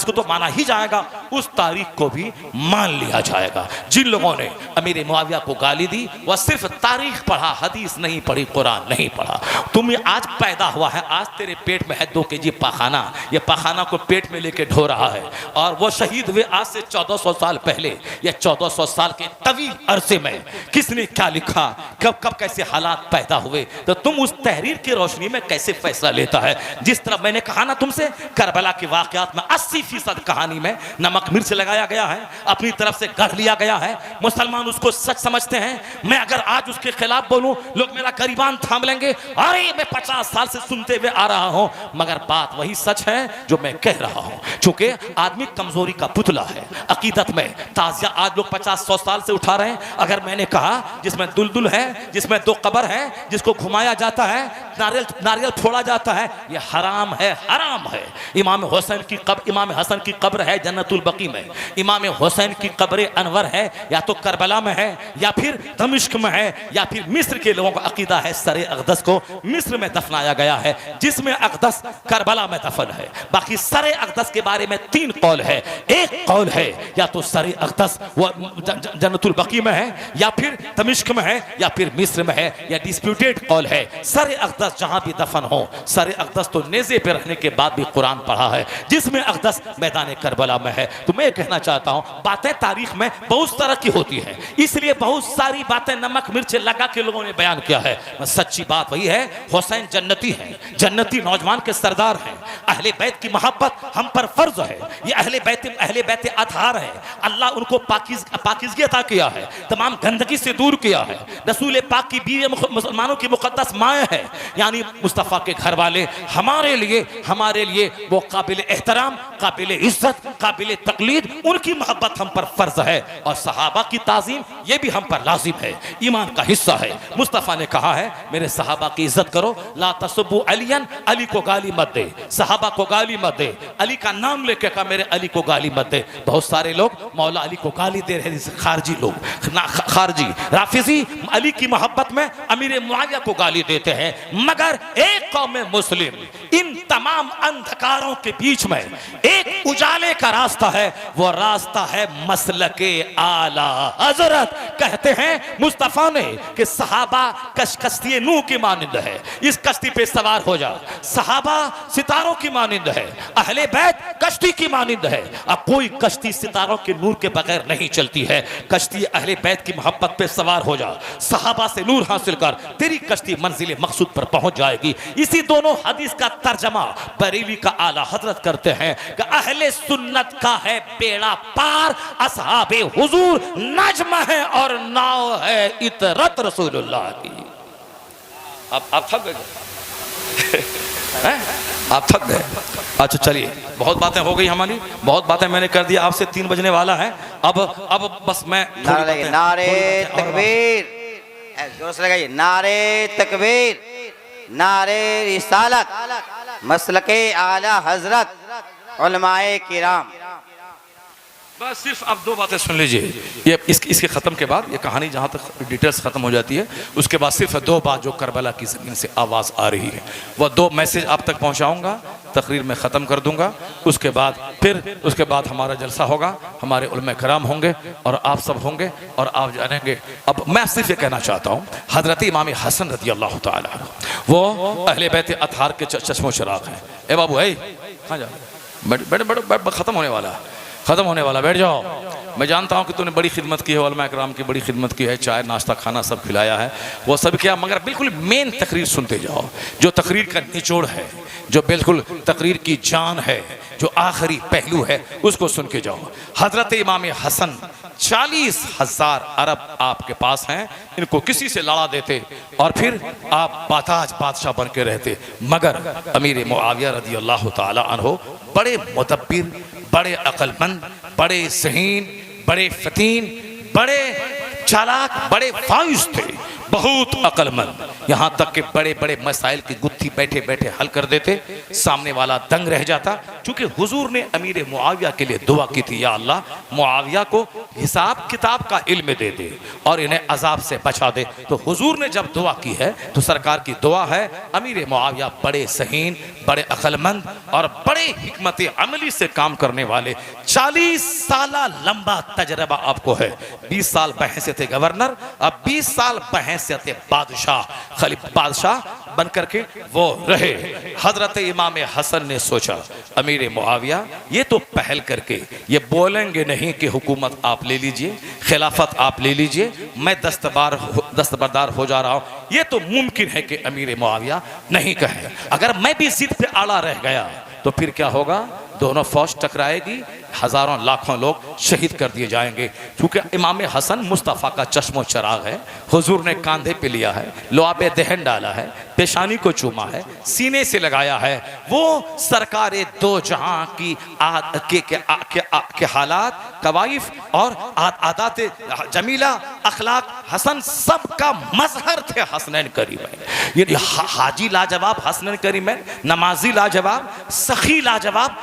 A: को तो माना ही जाएगा, उस तारीख को भी मान लिया जाएगा। जिन लोगों ने अमीर मुआविया को गाली दी, वह सिर्फ तारीख पढ़ा, हदीस नहीं पढ़ी, कुरान नहीं पढ़ा। तुम आज पैदा हुआ है, आज तेरे पेट में है 2 केजी पाखाना, ये पाखाना को पेट में लेके ढो रहा है। और वो शहीद हुए आज से 1400 साल पहले, या 1400 साल के तवील अरसे में किसने क्या लिखा, कब कैसे हालात पैदा हुए, तो तुम उस तहरीर की रोशनी में कैसे फैसला लेता है। जिस तरह मैंने कहा ना तुमसे, करबला के वाकयात में 80% कहानी में नमक नमक मिर्च लगाया गया है, अपनी तरफ से गढ़ लिया गया है। मुसलमान उसको सच समझते हैं। मैं अगर आज उसके खिलाफ बोलूं, लोग मेरा गरीबान थाम लेंगे, अरे मैं 50 साल से सुनते हुए आ रहा हूं, मगर बात वही सच है जो मैं कह रहा हूं। चूंकि आदमी कमजोरी का पुतला है। अकीदत में ताजिया आज लोग 50-100 साल से उठा रहे हैं। अगर मैंने कहा जिसमें दुलदुल है, जिसमें 2 कब्र है, जिसको घुमाया जाता है, नारियल फोड़ा जाता है, ये हराम है, हराम है। इमाम हसन की कब्र है जन्नतुल बकी में। इमाम हुसैन की कब्र अनवर है या तो करबला में है, या फिर दमिश्क में है, या फिर मिस्र के लोगों का अकीदा है सरे अक़दस को मिस्र में दफनाया गया है, जिसमें अक़दस करबला में दफन है। बाकी सरे अक़दस के बारे में 3 कौल है। एक कौल है या तो सरे अक़दस वो जन्नतुल बकी में है, या फिर दमिश्क में है, या फिर मिस्र में है। या डिस्प्यूटेड कौल है सरे अक़दस जहां भी दफन हो। सरे अक़दस तो नेज़े पे रहने के बाद भी कुरान पढ़ा है, जिसमें अक़दस मैदान करबला में है। तो मैं कहना चाहता हूं, बातें तारीख में बहुत तरह की होती है, इसलिए बहुत सारी बातें नमक मिर्च लगा के लोगों ने बयान किया है। सच्ची बात वही है, हुसैन जन्नती है, जन्नती नौजवान के सरदार हैं। अहले बैत की मोहब्बत हम पर फर्ज है। ये अहले बैत अतहार है। अल्लाह उनको पाकीज़गी अता किया है, तमाम गंदगी से दूर किया है। रसूल पाक की बीवी मुसलमानों की मुक़द्दस माएँ है, यानी मुस्तफ़ा के घर वाले हमारे लिए वो काबिल एहतराम, काबिल इज्जत, काबिल तकलीद, उनकी मोहब्बत हम पर फर्ज है। और सहाबा की ताज़ीम ये भी हम पर लाजिम है, ईमान का हिस्सा है। मुस्तफ़ा ने कहा है मेरे सहाबा की इज्जत करो, ला तसब्बु अलियन, अली को गाली मत दे, सहाबा को गाली मत दे। अली का नाम लेके कहा मेरे अली को गाली मत दे। बहुत सारे लोग मौला अली को गाली दे रहे हैं, खारजी लोग, खारजी राफिजी अली की मोहब्बत में अमीर मुआविया को गाली देते हैं। मगर एक कौम मुस्लिम इन तमाम अंधकारों के बीच में एक उजाले का रास्ता है, वो रास्ता है मसलके आला हजरत। कहते हैं मुस्तफा ने कि सहाबा कश्ती नूह की मानिंद है, इस कश्ती पे सवार हो जा। सहाबा सितारों की मानिंद है, अहले बैत कश्ती की मानिंद है। अब कोई कश्ती सितारों के नूर के बगैर नहीं चलती है। कश्ती अहले बैत की मोहब्बत पे सवार हो जा, सहाबा से नूर हासिल कर, तेरी कश्ती मंजिल मकसूद पर पहुंच जाएगी। इसी दोनों हदीस का तर्जमा बरेली का आला हजरत करते हैं कि अहले सुन्नत का है बेड़ा पार, असहाबे हुजूर नज्म है और नाव है इतरत रसूलुल्लाह की। आप थक गए आप थक गए। अच्छा चलिए, बहुत बातें हो गई हमारी, बहुत बातें मैंने कर दी। आपसे 3 बजने वाला है। अब बस मैं
B: नारे तकबीर, जोर से लगाइए, नारे तकबीर, नारे रिसालत, मसलके आला हजरत, उलमाए किराम।
A: बस सिर्फ अब 2 बातें सुन लीजिए। ये इसके ख़त्म के बाद, ये कहानी जहाँ तक डिटेल्स ख़त्म हो जाती है, उसके बाद सिर्फ 2 बात जो करबला की ज़मीन से आवाज़ आ रही है, वह 2 मैसेज आप तक पहुँचाऊँगा, तकरीर में ख़त्म कर दूँगा। उसके बाद हमारा जलसा होगा, हमारे उलमा कराम होंगे और आप सब होंगे और आप जानेंगे। अब मैं सिर्फ ये कहना चाहता हूँ, हज़रत इमाम हसन रज़ी अल्लाह तआला अन्हु वो अहले बैत अतहार के चश्मो चिराग हैं। ए बाबू है कहाँ जा, ख़त्म होने वाला, बैठ जाओ। मैं जानता हूँ कि तूने बड़ी खिदमत की है, उलमा इकराम की बड़ी खिदमत की है, चाय नाश्ता खाना सब खिलाया है, वो सब किया, मगर बिल्कुल मेन तकरीर सुनते जाओ, जो तकरीर का निचोड़ है, जो बिल्कुल तकरीर की जान है, जो आखिरी पहलू है, उसको सुन के जाओ। हजरत इमाम हसन 40,000 अरब आपके पास हैं, इनको किसी से लड़ा देते और फिर आप बाताज बादशाह बन के रहते। मगर अमीर मुआविया रज़ी अल्लाह तआला अन्हु बड़े मुदब्बिर, बड़े अक्लमंद, बड़े ज़हीन, बड़े फतीन, बड़े चालाक, बड़े फाइज थे, बहुत अक्लमंद। यहाँ तक कि बड़े बड़े मसाइल की गुत्थी बैठे बैठे हल कर देते, सामने वाला दंग रह जाता। चूंकि हुजूर ने अमीर मुआविया के लिए दुआ की थी, या अल्लाह मुआविया को हिसाब किताब का इल्म दे दे और इन्हें अजाब से बचा दे। तो हुजूर ने जब दुआ की है तो सरकार की दुआ है, अमीर मुआविया बड़े सहीन, बड़े अक्लमंद और बड़े हिकमत अमली से काम करने वाले, 40 साल लंबा तजर्बा आपको है। 20 साल बहैसियत गवर्नर, अब 20 साल बहैसियत बादशाह, खलीफा बादशाह बन करके वो रहे। हजरत इमाम हसन ने सोचा, अमीर मुआविया ये तो पहल करके ये बोलेंगे नहीं कि हुकूमत आप ले लीजिए, खिलाफत आप ले लीजिए, मैं दस्तबरदार हो जा रहा हूँ, ये तो मुमकिन है कि अमीर मुआविया नहीं कहे। अगर मैं भी जिद पे आड़ा रह गया तो फिर क्या होगा, दोनों फौज टकराएगी, हज़ारों लाखों लोग शहीद कर दिए जाएंगे। क्योंकि इमाम हसन मुस्तफ़ा का चश्मो चराग है। हुजूर ने कांधे पे लिया है, लुआब दहन डाला है, पेशानी को चूमा है, सीने से लगाया है। वो सरकार दो जहां की के हालात, कवाइफ और आदात जमीला, अखलाक हसन सब का मजहर थे हसनैन करीमैन। ये हाजी लाजवाब हसनैन करीमैन, नमाजी लाजवाब, सखी लाजवाब।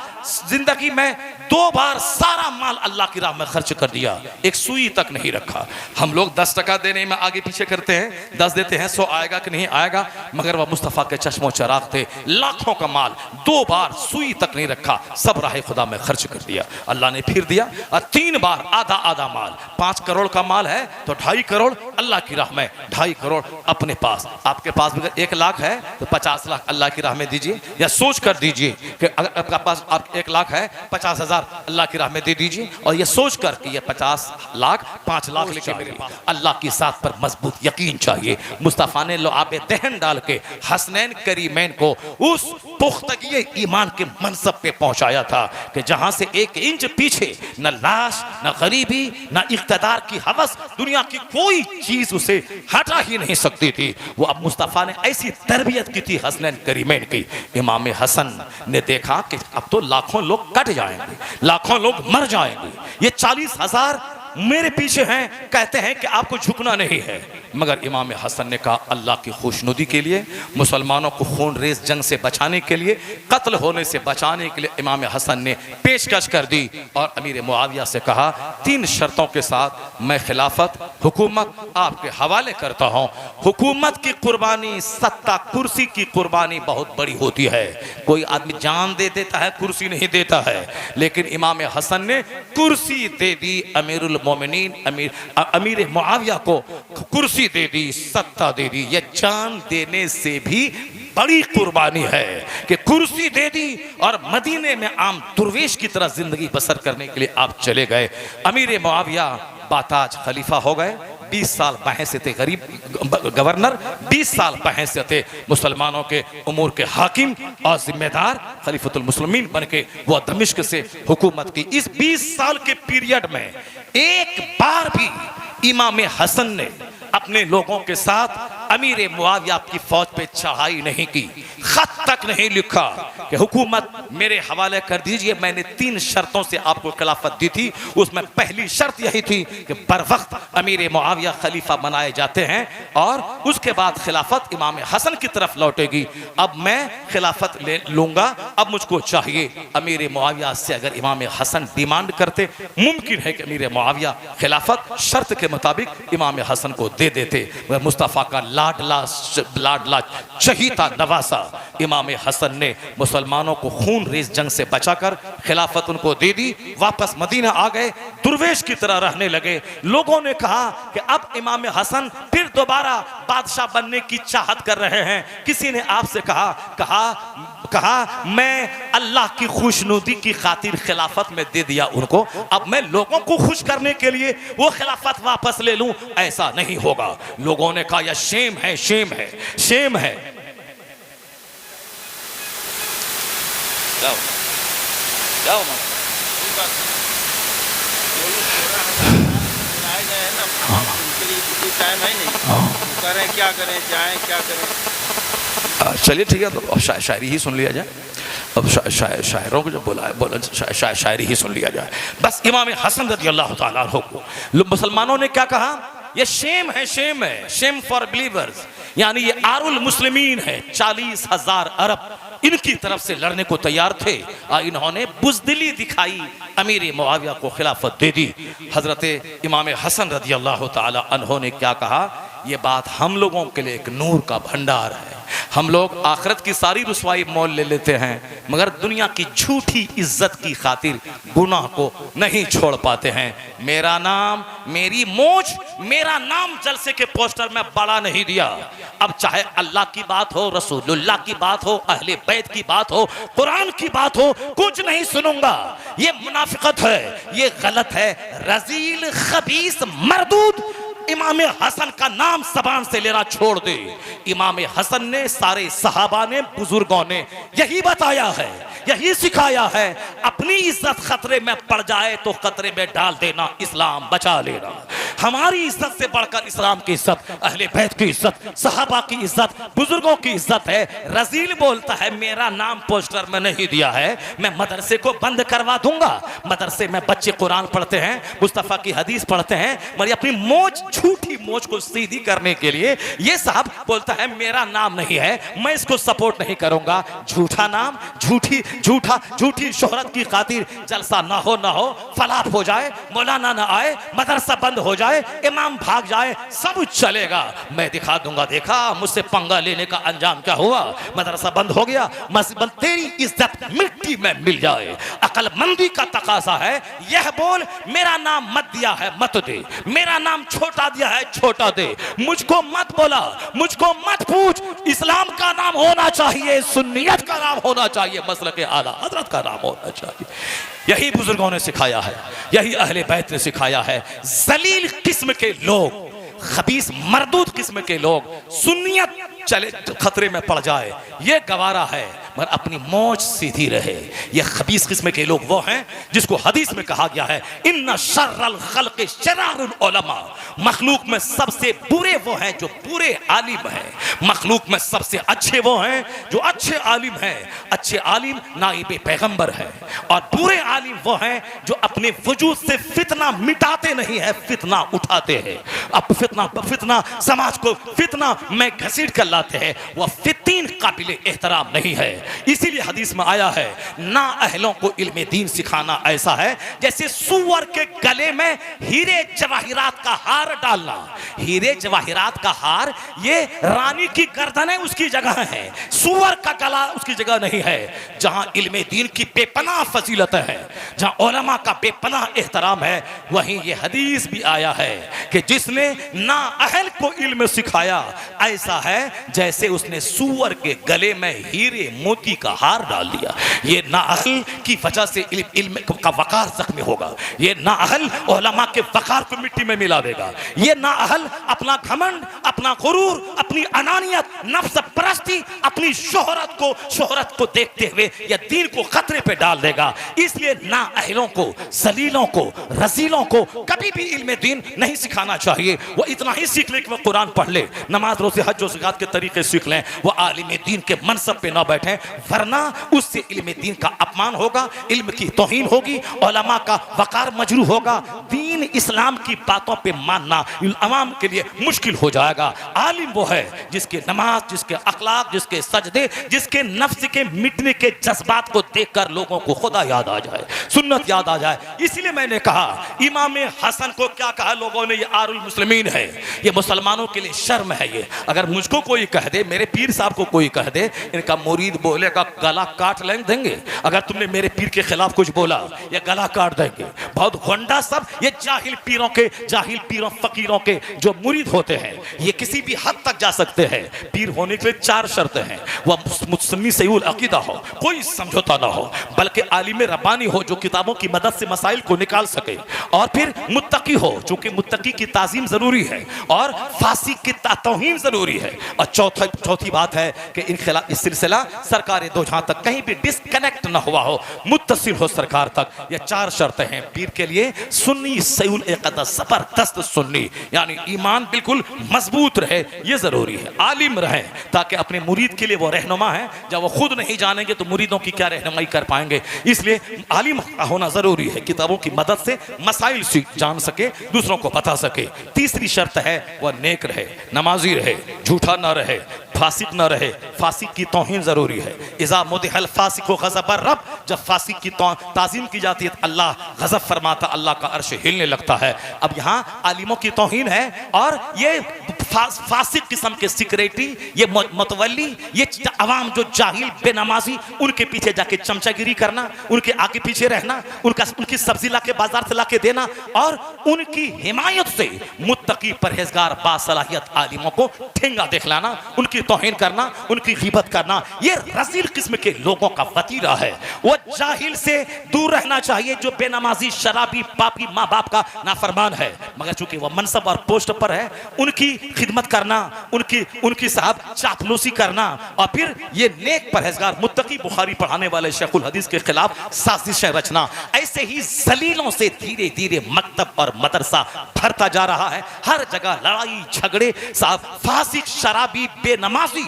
A: जिंदगी में 2 बार सारा माल अल्लाह की राह में खर्च कर दिया, एक सुई तक नहीं रखा। हम लोग 10 टका देने में आगे पीछे करते हैं, 10 देते हैं, 100 आएगा कि नहीं आएगा, मगर वह मुस्तफ़ा के चश्मो चराग थे। लाखों का माल 2 बार सुई तक नहीं रखा, सब राह खुदा में खर्च कर दिया। अल्लाह ने फिर दिया और 3 बार आधा आधा माल। 5 करोड़ का माल है तो 2.5 करोड़ अल्लाह की राह में, 2.5 करोड़ अपने पास। आपके पास भी 1 लाख है तो 50 लाख अल्लाह की राह में दीजिए, या सोच कर दीजिए कि अगर आपके पास 1 लाख है, 50,000 अल्लाह की राह में दे दीजिए, और ये सोच कर कि ये 50 लाख 5 लाख लेके मेरे पास। अल्लाह की साथ पर मजबूत यकीन चाहिए। मुस्तफ़ा ने लुआब दहन डाल के हसनैन करीमैन को उस पुख्तगी ईमान के मनसब पे पहुंचाया था कि जहां से 1 इंच पीछे न लाश, न गरीबी, न इख्तिदार की हवस, दुनिया की कोई चीज उसे हटा ही नहीं सकती थी। वो अब मुस्तफ़ा ने ऐसी तरबियत की थी हसनैन करीमैन की। इमाम हसन ने देखा कि अब तो लाखों लोग कट जाएंगे, लाखों लोग मर जाएंगे, ये 40,000 मेरे पीछे हैं, कहते हैं कि आपको झुकना नहीं है। मगर इमाम हसन ने कहा अल्लाह की खुशनुदी के लिए, मुसलमानों को खून रेज जंग से बचाने के लिए, कत्ल होने से बचाने के लिए इमाम हसन ने पेशकश कर दी और अमीर मुआविया से कहा 3 शर्तों के साथ मैं खिलाफत हुकूमत आपके हवाले करता हूँ। हुकूमत की कुर्बानी, सत्ता कुर्सी की कुर्बानी बहुत बड़ी होती है। कोई आदमी जान दे देता है, कुर्सी नहीं देता है, लेकिन इमाम हसन ने कुर्सी दे दी। अमीरुल मोमिनीन अमीर मुआविया को कुर्सी दे दी, सत्ता दे दी। ये जान देने से भी बड़ी कुर्बानी है कि कुर्सी दे दी और मदीने में आम दुर्वेश की तरह जिंदगी बसर करने के लिए आप चले गए। अमीर मुआविया बाताज खलीफा हो गए। 20 साल बहैसियत गरीब गवर्नर, 20 साल बहैसियत मुसलमानों के उमूर के हाकिम और जिम्मेदार खलीफतुल मुस्लिमीन बन के वो दमिश्क से हुकूमत की। इस 20 साल के पीरियड में एक बार भी इमाम हसन ने अपने लोगों के साथ अमीर मुआविया की फौज पे चढ़ाई नहीं की, खत तक नहीं लिखा कि हुकूमत मेरे हवाले कर दीजिए। मैंने 3 शर्तों से आपको खिलाफत दी थी, उसमें पहली शर्त यही थी कि बर वक्त अमीर मुआविया खलीफा बनाए जाते हैं और उसके बाद खिलाफत इमाम हसन की तरफ लौटेगी। अब मैं खिलाफत ले लूंगा, अब मुझको चाहिए। अमीर मुआविया से अगर इमाम हसन डिमांड करते, मुमकिन है कि अमीर मुआविया खिलाफत शर्त के मुताबिक इमाम हसन को दे देते। वह मुस्तफ़ा का लाडला चहीता नवासा इमाम हसन ने मुसलमानों को खून रेज जंग से बचाकर खिलाफत उनको दे दी। वापस मदीना आ गए, दुर्वेश की तरह रहने लगे। लोगों ने कहा कि अब इमाम हसन फिर दोबारा बादशाह बनने की चाहत कर रहे हैं। किसी ने आपसे कहा मैं अल्लाह की खुशनुदी की खातिर खिलाफत में दे दिया उनको, अब मैं लोगों को खुश करने के लिए वो खिलाफत वापस ले लूं, ऐसा नहीं होगा। लोगों ने कहा यह शेम है, शेम है, शेम है। जाओ जाओ
C: टाइम है नहीं, करें क्या करें, जाएं क्या करें।
A: चलिए ठीक है, तो अब शायरी ही सुन लिया जाए। अब शायरों को जो बोला शायरी ही सुन लिया जाए बस। इमाम हसन रज़ी अल्लाह ताला अन्हु को मुसलमानों ने क्या कहा? ये शेम है, शेम है, शेम फॉर बिलीवर्स, यानी ये आरुल मुस्लिमीन है। 40,000 अरब इनकी तरफ से लड़ने को तैयार थे और इन्होंने बुज़दिली दिखाई, अमीर मुआविया को खिलाफत दे दी। हजरत इमाम हसन रज़ी अल्लाह ताला अन्हु ने क्या कहा? ये बात हम लोगों के लिए एक नूर का भंडार है। हम लोग आखिरत की सारी रुसवाई मोल ले लेते हैं, मगर दुनिया की झूठी इज्जत की खातिर गुनाह को नहीं छोड़ पाते हैं। मेरा नाम, मेरी मोच, मेरा नाम जलसे के पोस्टर में बड़ा नहीं दिया। अब चाहे अल्लाह की बात हो, रसूलुल्लाह की बात हो, अहले बैत की बात हो, कुरान की बात हो, कुछ नहीं सुनूंगा। ये मुनाफिकत है, ये गलत है, रजील खबीस मरदूद। इमाम हसन का नाम ज़बान से लेना छोड़ दे। इमाम हसन ने, सारे सहाबा ने, बुजुर्गों ने यही बताया है, यही सिखाया है। अपनी इज्जत खतरे में पड़ जाए तो खतरे में डाल देना, इस्लाम बचा लेना। हमारी इज्जत से बढ़कर इस्लाम की इज्जत, अहले बैत की इज्जत, सहाबा की इज्जत, बुजुर्गों की इज्जत है। रजील बोलता है मेरा नाम पोस्टर में नहीं दिया है, मैं मदरसे को बंद करवा दूंगा। मदरसे में बच्चे कुरान पढ़ते हैं, मुस्तफा की हदीस पढ़ते हैं, मगर अपनी मोच, झूठी मोच को सीधी करने के लिए ये साहब बोलता है मेरा नाम नहीं है, मैं इसको सपोर्ट नहीं करूंगा। झूठा नाम, झूठी शोहरत की खातिर जलसा ना हो, फलाह हो जाए, मौलाना ना आए, मदरसा बंद हो जाए, इमाम भाग जाए, सब चलेगा। मैं दिखा दूंगा, देखा मुझसे पंगा लेने का अंजाम क्या हुआ। मदरसा बंद हो गया, मस्जिद बंद, तेरी इज्जत मिट्टी में मिल जाए। अकलमंदी का तकाजा है, यह बोल मेरा नाम मत दिया है मत दे, मेरा नाम छोटा दिया है छोटा दे, मुझको मत बोला, मुझको मत पूछ। इस्लाम का नाम होना चाहिए, सुन्नियत का नाम होना चाहिए, मसलक आला हजरत का नाम होना चाहिए। यही बुजुर्गों ने सिखाया है, यही अहले बैत ने सिखाया है। जलील किस्म के लोग, खबीस मरदूद किस्म के लोग, सुन्नियत चले खतरे में पड़ जाए ये गवारा है, मगर अपनी मौज सीधी रहे। ये खबीस किस्म के लोग वो हैं जिसको हदीस में कहा गया है इन्ना शर्रल खल्क़ शरारुल उलमा, मखलूक में सबसे बुरे वो हैं जो बुरे आलिम हैं, मखलूक में सबसे अच्छे वो हैं जो अच्छे आलिम हैं। अच्छे आलिम नाइबे पैगंबर है, और बुरे आलिम वो हैं जो अपने वजूद से फितना मिटाते नहीं है, फितना उठाते हैं। अब फितना समाज को फितना में घसीट कर लाते हैं, वह फितीन काबिल एहतराम नहीं है। इसीलिए हदीस में आया है ना अहलों को इल्म दीन सिखाना ऐसा है जैसे सुअर के गले में हीरे जवाहिरात का हार डालना। हीरे जवाहिरात का हार ये रानी की गर्दन है, उसकी जगह है, सुअर का गला उसकी जगह नहीं है। जहां इल्म दीन की बेपनाह फजीलत है, जहां उलमा का बेपनाह एहतराम है, वहीं ये हदीस भी आया है कि जिसने ना अहल को इल्म सिखाया ऐसा है जैसे उसने सुअर के गले में हीरे मोती का हार डाल दिया। ये ना अहल की वजह से इल्म का वकार जख्मी होगा, ये ना अहल उलमा के वकार को मिट्टी में मिला देगा, ये ना अहल अपना घमंड, अपना गुरूर, अपनी अनानियत, नफ्स परस्ती, अपनी शोहरत को देखते हुए या दीन को खतरे पे डाल देगा। इसलिए ना अहलों को, जलीलों को, रजीलों को कभी भी इल्म दीन नहीं सिखाना चाहिए। वो इतना ही सीख ले कि वो कुरान पढ़ ले, नमाज रोज़े हज और ज़कात के तरीके सीख लें, वो आलिम दीन के मनसब पे ना बैठें, वरना उससे इल्म दीन का अपमान होगा, इल्म की तौहीन होगी, उलमा का वकार मजरू होगा। दीन इस्लाम की बातों पे मानना अवाम के लिए मुश्किल हो जाएगा। आलिम वो है जिसके नमाज, जिसके अखलाक, जिसके सजदे, जिसके नफ्स के मिटने के जज्बात को देखकर लोगों को खुदा याद आ जाए, सुन्नत याद आ जाए। इसलिए मैंने कहा इमाम हसन को क्या कहा लोगों ने, ये आरुल मुस्लिमीन है, ये मुसलमानों के लिए शर्म है। ये अगर मुझको कोई कह दे, मेरे पीर साहब को कोई कह दे, इनका मुरीद बोलेगा गला काट देंगे। अगर तुमने मेरे पीर के खिलाफ कुछ बोला ये गला काट देंगे। बहुत गोंडा सब ये जाहिल पीरों फकीरों के जो मुरीद होते हैं, ये किसी भी हद तक जा सकते हैं। पीर होने के लिए 4 शर्तें हैं, वह मुस्लिम सहीउल अकीदा हो, कोई समझौता ना हो, बल्कि आलिम रब्बानी हो जो किताबों की मदद से मसाइल को निकाल सके, और फिर मुत्तकी हो, चूंकि मुत्तकी की ताजीम जरूरी है, और फासिक की तौहीन जरूरी है। और चौथी बात है कि इस सिलसिला सरकार दो जहां तक कहीं भी डिस्कनेक्ट ना हुआ हो, मुत्तसिल हो सरकार तक। ये 4 शर्तें हैं पीर के लिए। सुन्नी सहीउल अक़ीदा, जबरदस्त सुन्नी, यानी ईमान बिल्कुल मजबूत रहे, ये जरूरी है। आलिम रहे ताकि अपने मुरीद के लिए वो रहनुमा है, जब वो खुद नहीं जानेंगे तो मुरीदों की क्या रहनुमाई कर पाएंगे। इसलिए आलिम होना जरूरी है, किताबों की मदद से मसाइल जान सके, दूसरों को बता सके। तीसरी शर्त है वह नेक रहे, नमाजी रहे, झूठा ना रहे, फासिक ना रहे, फासिक की तौहीन जरूरी है। इज़ा मुदिहल फासिक गज़ब रब, जब फासिक की ताज़ीम की जाती है अल्लाह गज़ब फरमाता, अल्लाह का अर्श हिलने लगता है। अब यहाँ आलिमों की तौहीन है, और ये फासिक किस्म के सिक्रेटरी, ये मतवली, ये अवाम जो जाहिल बेनमाजी, उनके पीछे जाके चमचागिरी करना, उनके आगे पीछे रहना, उनकी सब्जी लाके बाजार से लाके देना, और उनकी हिमायत से मुत्तकी परहेजगार बासलाहियत आलिमों को ठेंगा दिखलाना, उनकी तौहीन करना, उनकी ग़ीबत करना, ये रज़ील किस्म के लोगों का वतीरा है। वो जाहिल से दूर रहना चाहिए जो बेनमाजी, शराबी, पापी, माँ बाप का नाफरमान है, मगर चूंकि वो मनसब और पोस्ट पर है, उनकी खिदमत करना, उनकी साहब चापलूसी करना, और फिर ये नेक परहेजगार मुत्तकी बुखारी पढ़ाने वाले शेखुल हदीस के खिलाफ साजिशें रचना, ऐसे ही जलीलों से धीरे धीरे मकतब और मदरसा भरता जा रहा है। हर जगह लड़ाई झगड़े, साहब फासिक, शराबी, बेनमाजी,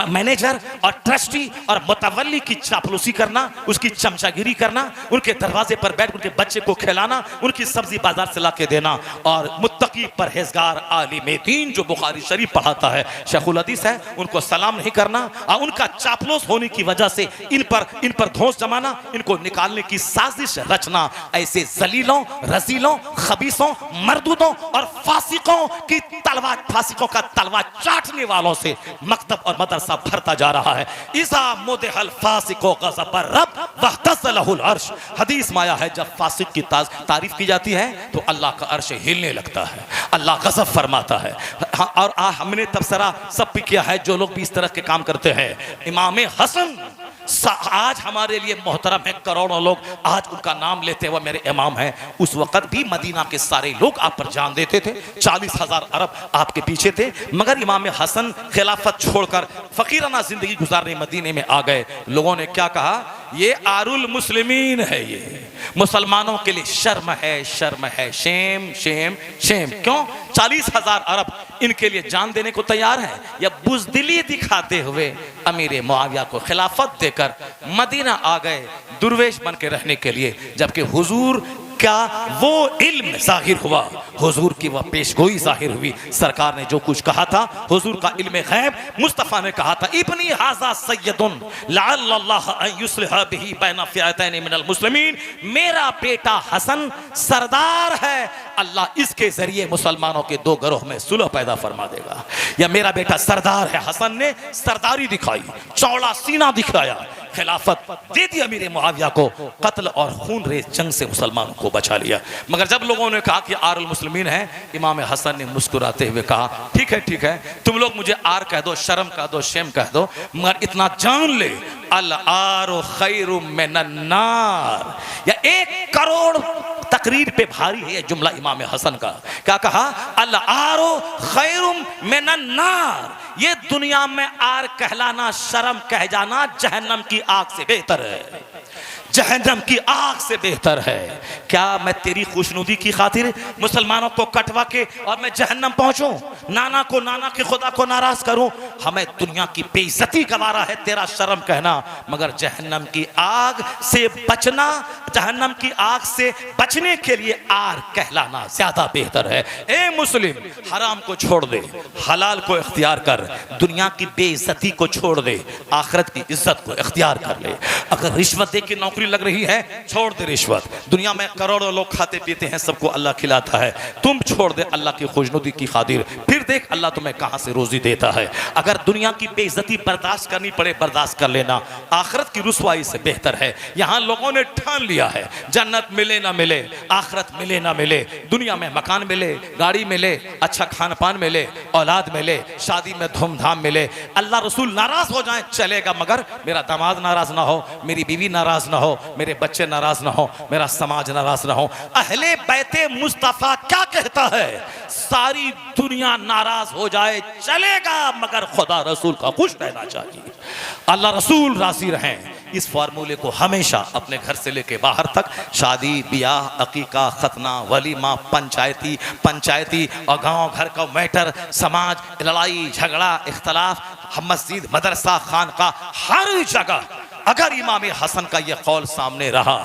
A: मैनेजर और ट्रस्टी और मुतवल्ली की चापलूसी करना, उसकी चमचागिरी करना, उनके दरवाजे पर बैठ उनके बच्चे को खिलाना, उनकी सब्जी बाजार से ला के देना, और मुत्तकी परहेजगार आलिम दीन जो बुखारी शरीफ पढ़ाता है, शेखुल हदीस है, उनको सलाम नहीं करना, और उनका चापलूस होने की वजह से इन पर धौंस जमाना, इनको निकालने की साजिश रचना, ऐसे जलीलों, रजीलों, खबीसों, मरदूदों और फासिकों की तलवार, फासिकों का तलवार चाटने वालों से मकतब और मदरसा भरता जा रहा है। इज़ा मुदहल फासिको गज़ब रब वहतज़लहुल अर्श, हदीस में आया है जब फासिक की तारीफ की जाती है तो अल्लाह का अर्श हिलने लगता है, अल्लाह गज़ब फरमाता है। और हमने तबसरा सब भी किया है, जो लोग भी इस तरह के काम करते हैं। इमाम हसन आज हमारे लिए मोहतरम है, करोड़ों लोग आज उनका नाम लेते हुए मेरे इमाम हैं। उस वक़्त भी मदीना के सारे लोग आप पर जान देते थे, 40,000 अरब आपके पीछे थे, मगर इमाम हसन खिलाफत छोड़कर फ़कीराना ज़िंदगी गुजारने मदीने में आ गए। लोगों ने क्या कहा, ये आरुल मुस्लिमीन है, ये मुसलमानों के लिए शर्म है, शर्म है, शेम शेम शेम। क्यों? 40,000 अरब इनके लिए जान देने को तैयार है, या बुज़दिली दिखाते हुए अमीर मुआविया को खिलाफत देकर मदीना आ गए दुर्वेश बन के रहने के लिए, जबकि हुजूर क्या वो इल्म जाहिर हुआ, हुजूर की वह पेशगोई जाहिर हुई। सरकार ने जो कुछ कहा था, हुजूर का इल्म गैब मुस्तफ़ा ने कहा था, इब्नी हाज़ा सय्यदुन लअल्लल्लाह अन युस्लिह बिही बैन फ़िअतैन मिनल मुस्लिमीन, मेरा बेटा हसन सरदार है, अल्लाह इसके जरिए मुसलमानों के दो गिरोह में सुलह पैदा फरमा देगा। या मेरा बेटा सरदार है, हसन ने सरदारी दिखाई, चौड़ा सीना दिखाया, खिलाफत दे दी अमीर मुआविया को, कत्ल और खून रेज जंग से मुसलमानों को बचा लिया। मगर जब लोगों ने कहा कि आरुल मुस्लिमीन है, इमाम हसन ने मुस्कुराते हुए कहा, ठीक है, तुम लोग मुझे आर कह दो, शर्म कह दो, शेम कह दो, मगर इतना जान ले, अल आरो खैरुम मिनन नार। या 1 करोड़ तकरीर पे भारी है यह जुमला इमाम हसन का। क्या कहा? अल आरो खैरुम मिनन नार, ये दुनिया में आर कहलाना, शर्म कह जाना जहन्नम की आग से बेहतर है, जहन्नम की आग से बेहतर है। क्या मैं तेरी खुशनुदी की खातिर मुसलमानों को कटवा के और मैं जहन्नम पहुंचूं, नाना के खुदा को नाराज करूं? हमें दुनिया की बेइज्जती गवारा है तेरा शर्म कहना, मगर जहन्नम की आग से बचना, जहन्नम की आग से बचने के लिए आर कहलाना ज्यादा बेहतर है। ए मुस्लिम, हराम को छोड़ दे, हलाल को इख्तियार कर, दुनिया की बेइज्जती को छोड़ दे, आखिरत की इज्जत को इख्तियार कर ले। अगर रिश्वत दे के नौकरी लग रही है, छोड़ दे रिश्वत। दुनिया में करोड़ों लोग खाते पीते हैं, सबको अल्लाह खिलाता है, तुम छोड़ दे अल्लाह की खुशनुदी की खातिर, फिर देख अल्लाह तुम्हें कहां से रोजी देता है। अगर दुनिया की बेइज्जती बर्दाश्त करनी पड़े, बर्दाश्त कर लेना, आखिरत की रुसवाई से बेहतर है। यहां लोगों ने ठान लिया है, जन्नत मिले ना मिले, आखिरत मिले ना मिले, दुनिया में मकान मिले, गाड़ी मिले, अच्छा खान पान मिले, औलाद मिले, शादी में धूमधाम मिले, अल्लाह रसूल नाराज हो जाए चलेगा, मगर मेरा दामाद नाराज ना हो, मेरी बीवी नाराज ना हो, मेरे बच्चे नाराज ना हो, मेरा समाज नाराज ना हो। अहले बैते मुस्तफा क्या कहता है? सारी दुनिया नाराज हो जाए चलेगा, मगर खुदा रसूल का खुश रहना चाहिए, अल्लाह रसूल राजी रहें। इस फार्मूले को हमेशा अपने घर से लेके बाहर तक, शादी, ब्याह, अकीका, खतना, वलीमा, पंचायती और गांव घर का मैटर, समाज, लड़ाई झगड़ा, इख्तलाफ, मस्जिद, मदरसा, खानका, हर जगह अगर इमाम हसन का यह कौल सामने रहा,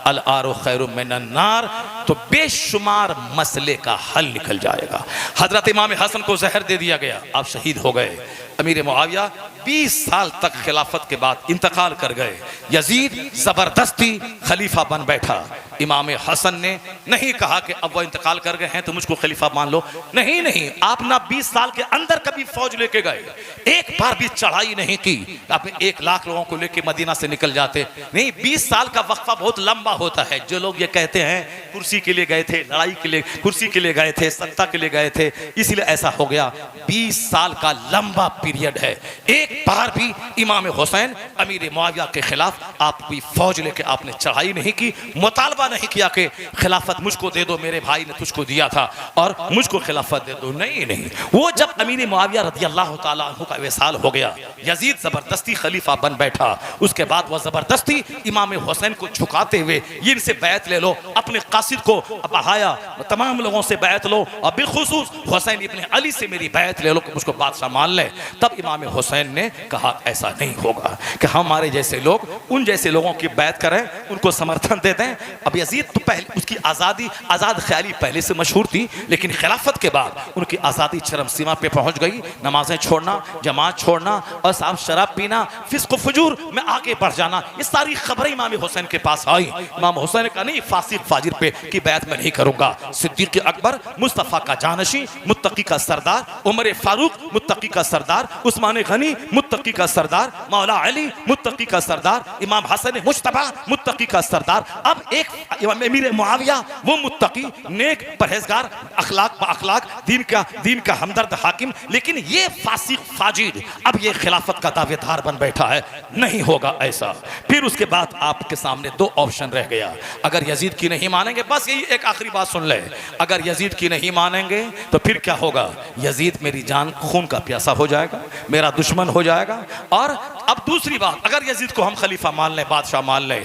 A: अल आरो खैरुम मिनन नार, तो बेशुमार मसले का हल निकल जाएगा। हजरत इमाम हसन को जहर दे दिया गया, आप शहीद हो गए। अमीर मुआविया 20 साल तक खिलाफत के बाद इंतकाल कर गए। यजीद जबरदस्ती खलीफा बन बैठा। इमाम हसन ने नहीं कहा कि अब वो इंतकाल कर गए हैं तो मुझको खलीफा मान लो, नहीं, आप ना 20 साल के अंदर कभी फौज लेके गए, एक बार भी चढ़ाई नहीं की, आप 1 लाख लोगों को लेके मदीना से निकल जाते नहीं। 20 साल का वक्फा बहुत लंबा होता है। जो लोग ये कहते हैं कुर्सी के लिए गए थे, लड़ाई के लिए, कुर्सी के लिए गए थे, सत्ता के लिए गए थे, इसलिए ऐसा हो गया। 20 साल का लंबा पीरियड है, एक बार भी इमाम हुसैन अमीर मुआविया के खिलाफ आप कोई फौज लेके आपने चढ़ाई नहीं की, मुतालबा नहीं किया कि खिलाफत मुझको दे दो, मेरे भाई ने तुझको दिया था और मुझको खिलाफत दे दो। नहीं नहीं, वो जब अमीर मुआविया रज़ी अल्लाह तआला अन्हु का विसाल हो गया, यजीद जबरदस्ती खलीफा बन बैठा, उसके बाद वह जबरदस्ती इमाम हुसैन को झुकाते हुए ये इनसे बैत ले लो, अपने कासिद को बढ़ाया, तमाम लोगों से बैत लो और बिलखुसूस हुसैन इब्ने अली से मेरी बैत ले लो कि मुझको बादशाह मान ले। तब इमाम हुसैन ने कहा ऐसा नहीं होगा कि हमारे जैसे लोग उन जैसे लोगों की बैत करें, उनको समर्थन दे दें। अब यजीद तो पहले उसकी आज़ादी, आज़ाद ख्याली पहले से मशहूर थी, लेकिन खिलाफत के बाद उनकी आज़ादी चरम सीमा पे पहुंच गई। नमाजें छोड़ना, जमात छोड़ना और साहब शराब पीना, फिस्क फजूर में आगे बढ़ जाना, ये सारी खबरें इमाम हुसैन के पास आई। इमाम हुसैन का नहीं, फासिक फाजिर पे की बैत में नहीं करूंगा। सिद्दीक अकबर मुस्तफ़ा का जानशी, मुत्तकी का सरदार, उमर फारूक मुत्तकी का सरदार, उस्मान गनी मुत्तकी का सरदार, मौला अली मुत्तकी का सरदार, इमाम हसन मुश्तबा मुत्तकी का सरदार। अब एक अमीर मुआविया, वो मुत्तकी, नेक, परहेजगार, अखलाक, दीन का हमदर्द हाकिम, लेकिन ये फासिक फाजिर अब ये खिलाफत का दावेदार बन बैठा है। नहीं होगा ऐसा। फिर उसके बाद आपके सामने दो ऑप्शन रह गया। अगर यजीद की नहीं मानेंगे, बस यही एक आखिरी बात सुन ले, अगर यजीद की नहीं मानेंगे तो फिर क्या होगा? यजीद मेरी जान खून का प्यासा हो जाएगा, मेरा दुश्मन हो जाएगा। और अब दूसरी बात, अगर यजीद को हम खलीफा मान लें, बादशाह मान लें,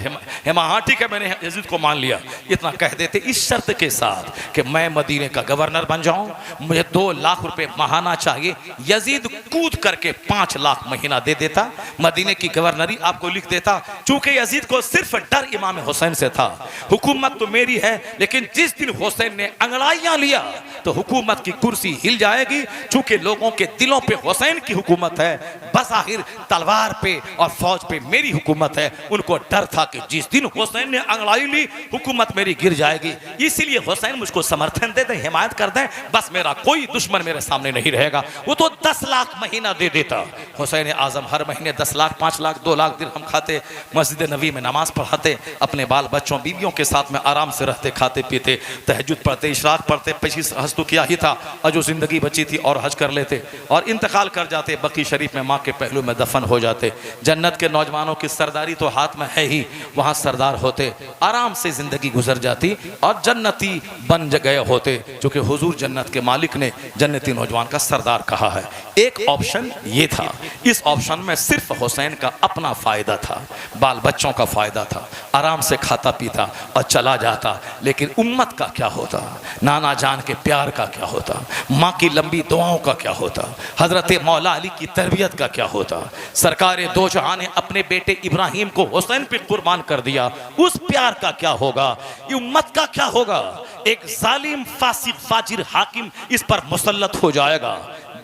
A: हाँ ठीक है मैंने यजीद को मान लिया, इतना कह देते इस शर्त के साथ कि मैं मदीने का गवर्नर बन जाऊं, मुझे 2 लाख रुपए महाना चाहिए। यजीद कूद करके 5 लाख महीना दे देता, मदीने की गवर्नरी आपको लिख देता। चूंकि यजीद को सिर्फ डर इमाम हुसैन से था, हुकूमत तो मेरी है, लेकिन जिस दिन हुसैन ने अंगड़ाइयां लिया तो हुकूमत की कुर्सी हिल जाएगी। चूंकि लोगों के दिलों पे हुसैन की हुकूमत है, बज़ाहिर तलवार पे और फौज पे मेरी हुकूमत है। उनको डर था कि जिस दिन हुसैन ने अंगड़ाई ली हुकूमत मेरी गिर जाएगी, इसीलिए हुसैन मुझको समर्थन दे दें, हिमायत कर दें, बस मेरा कोई दुश्मन मेरे सामने नहीं रहेगा। वो तो 10 लाख महीना दे देता। हुसैन आजम हर महीने 10 लाख, 5 लाख, 2 लाख दिरहम खाते, मस्जिद नबी में नमाज पढ़ाते, अपने बाल बच्चों बीवियों के साथ में आराम से रहते, खाते पीते, तहज्जुद पढ़ते, इशराक पढ़ते, 25 हज तो किया ही था, और जो जिंदगी बची थी और हज कर लेते और इंतकाल कर जाते, बकी शरीफ में माँ के पहलू में दफन हो जाते। जन्नत के नौजवानों की सरदारी तो हाथ में है ही, वहाँ सरदार होते, आराम से जिंदगी गुजर जाती और जन्नती बन गए होते, क्योंकि हुजूर जन्नत के मालिक ने जन्नती नौजवान का सरदार कहा है। एक ऑप्शन ये था, इस ऑप्शन में सिर्फ हुसैन का अपना फायदा था, बाल बच्चों का फायदा था, आराम से खाता पीता और चला जाता। लेकिन उम्मत का क्या होता, नाना जान के प्यार का क्या होता, माँ की लंबी दुआओं का क्या होता, हजरत मौला अली की तरबियत का क्या होता, सरकार दो जहां ने अपने बेटे इब्राहिम को हुसैन पे कुर्बान कर दिया, उस प्यार का क्या होगा, ये उम्मत का क्या होगा। एक जालिम फासिक फाजिर हाकिम इस पर मुसल्लत हो जाएगा,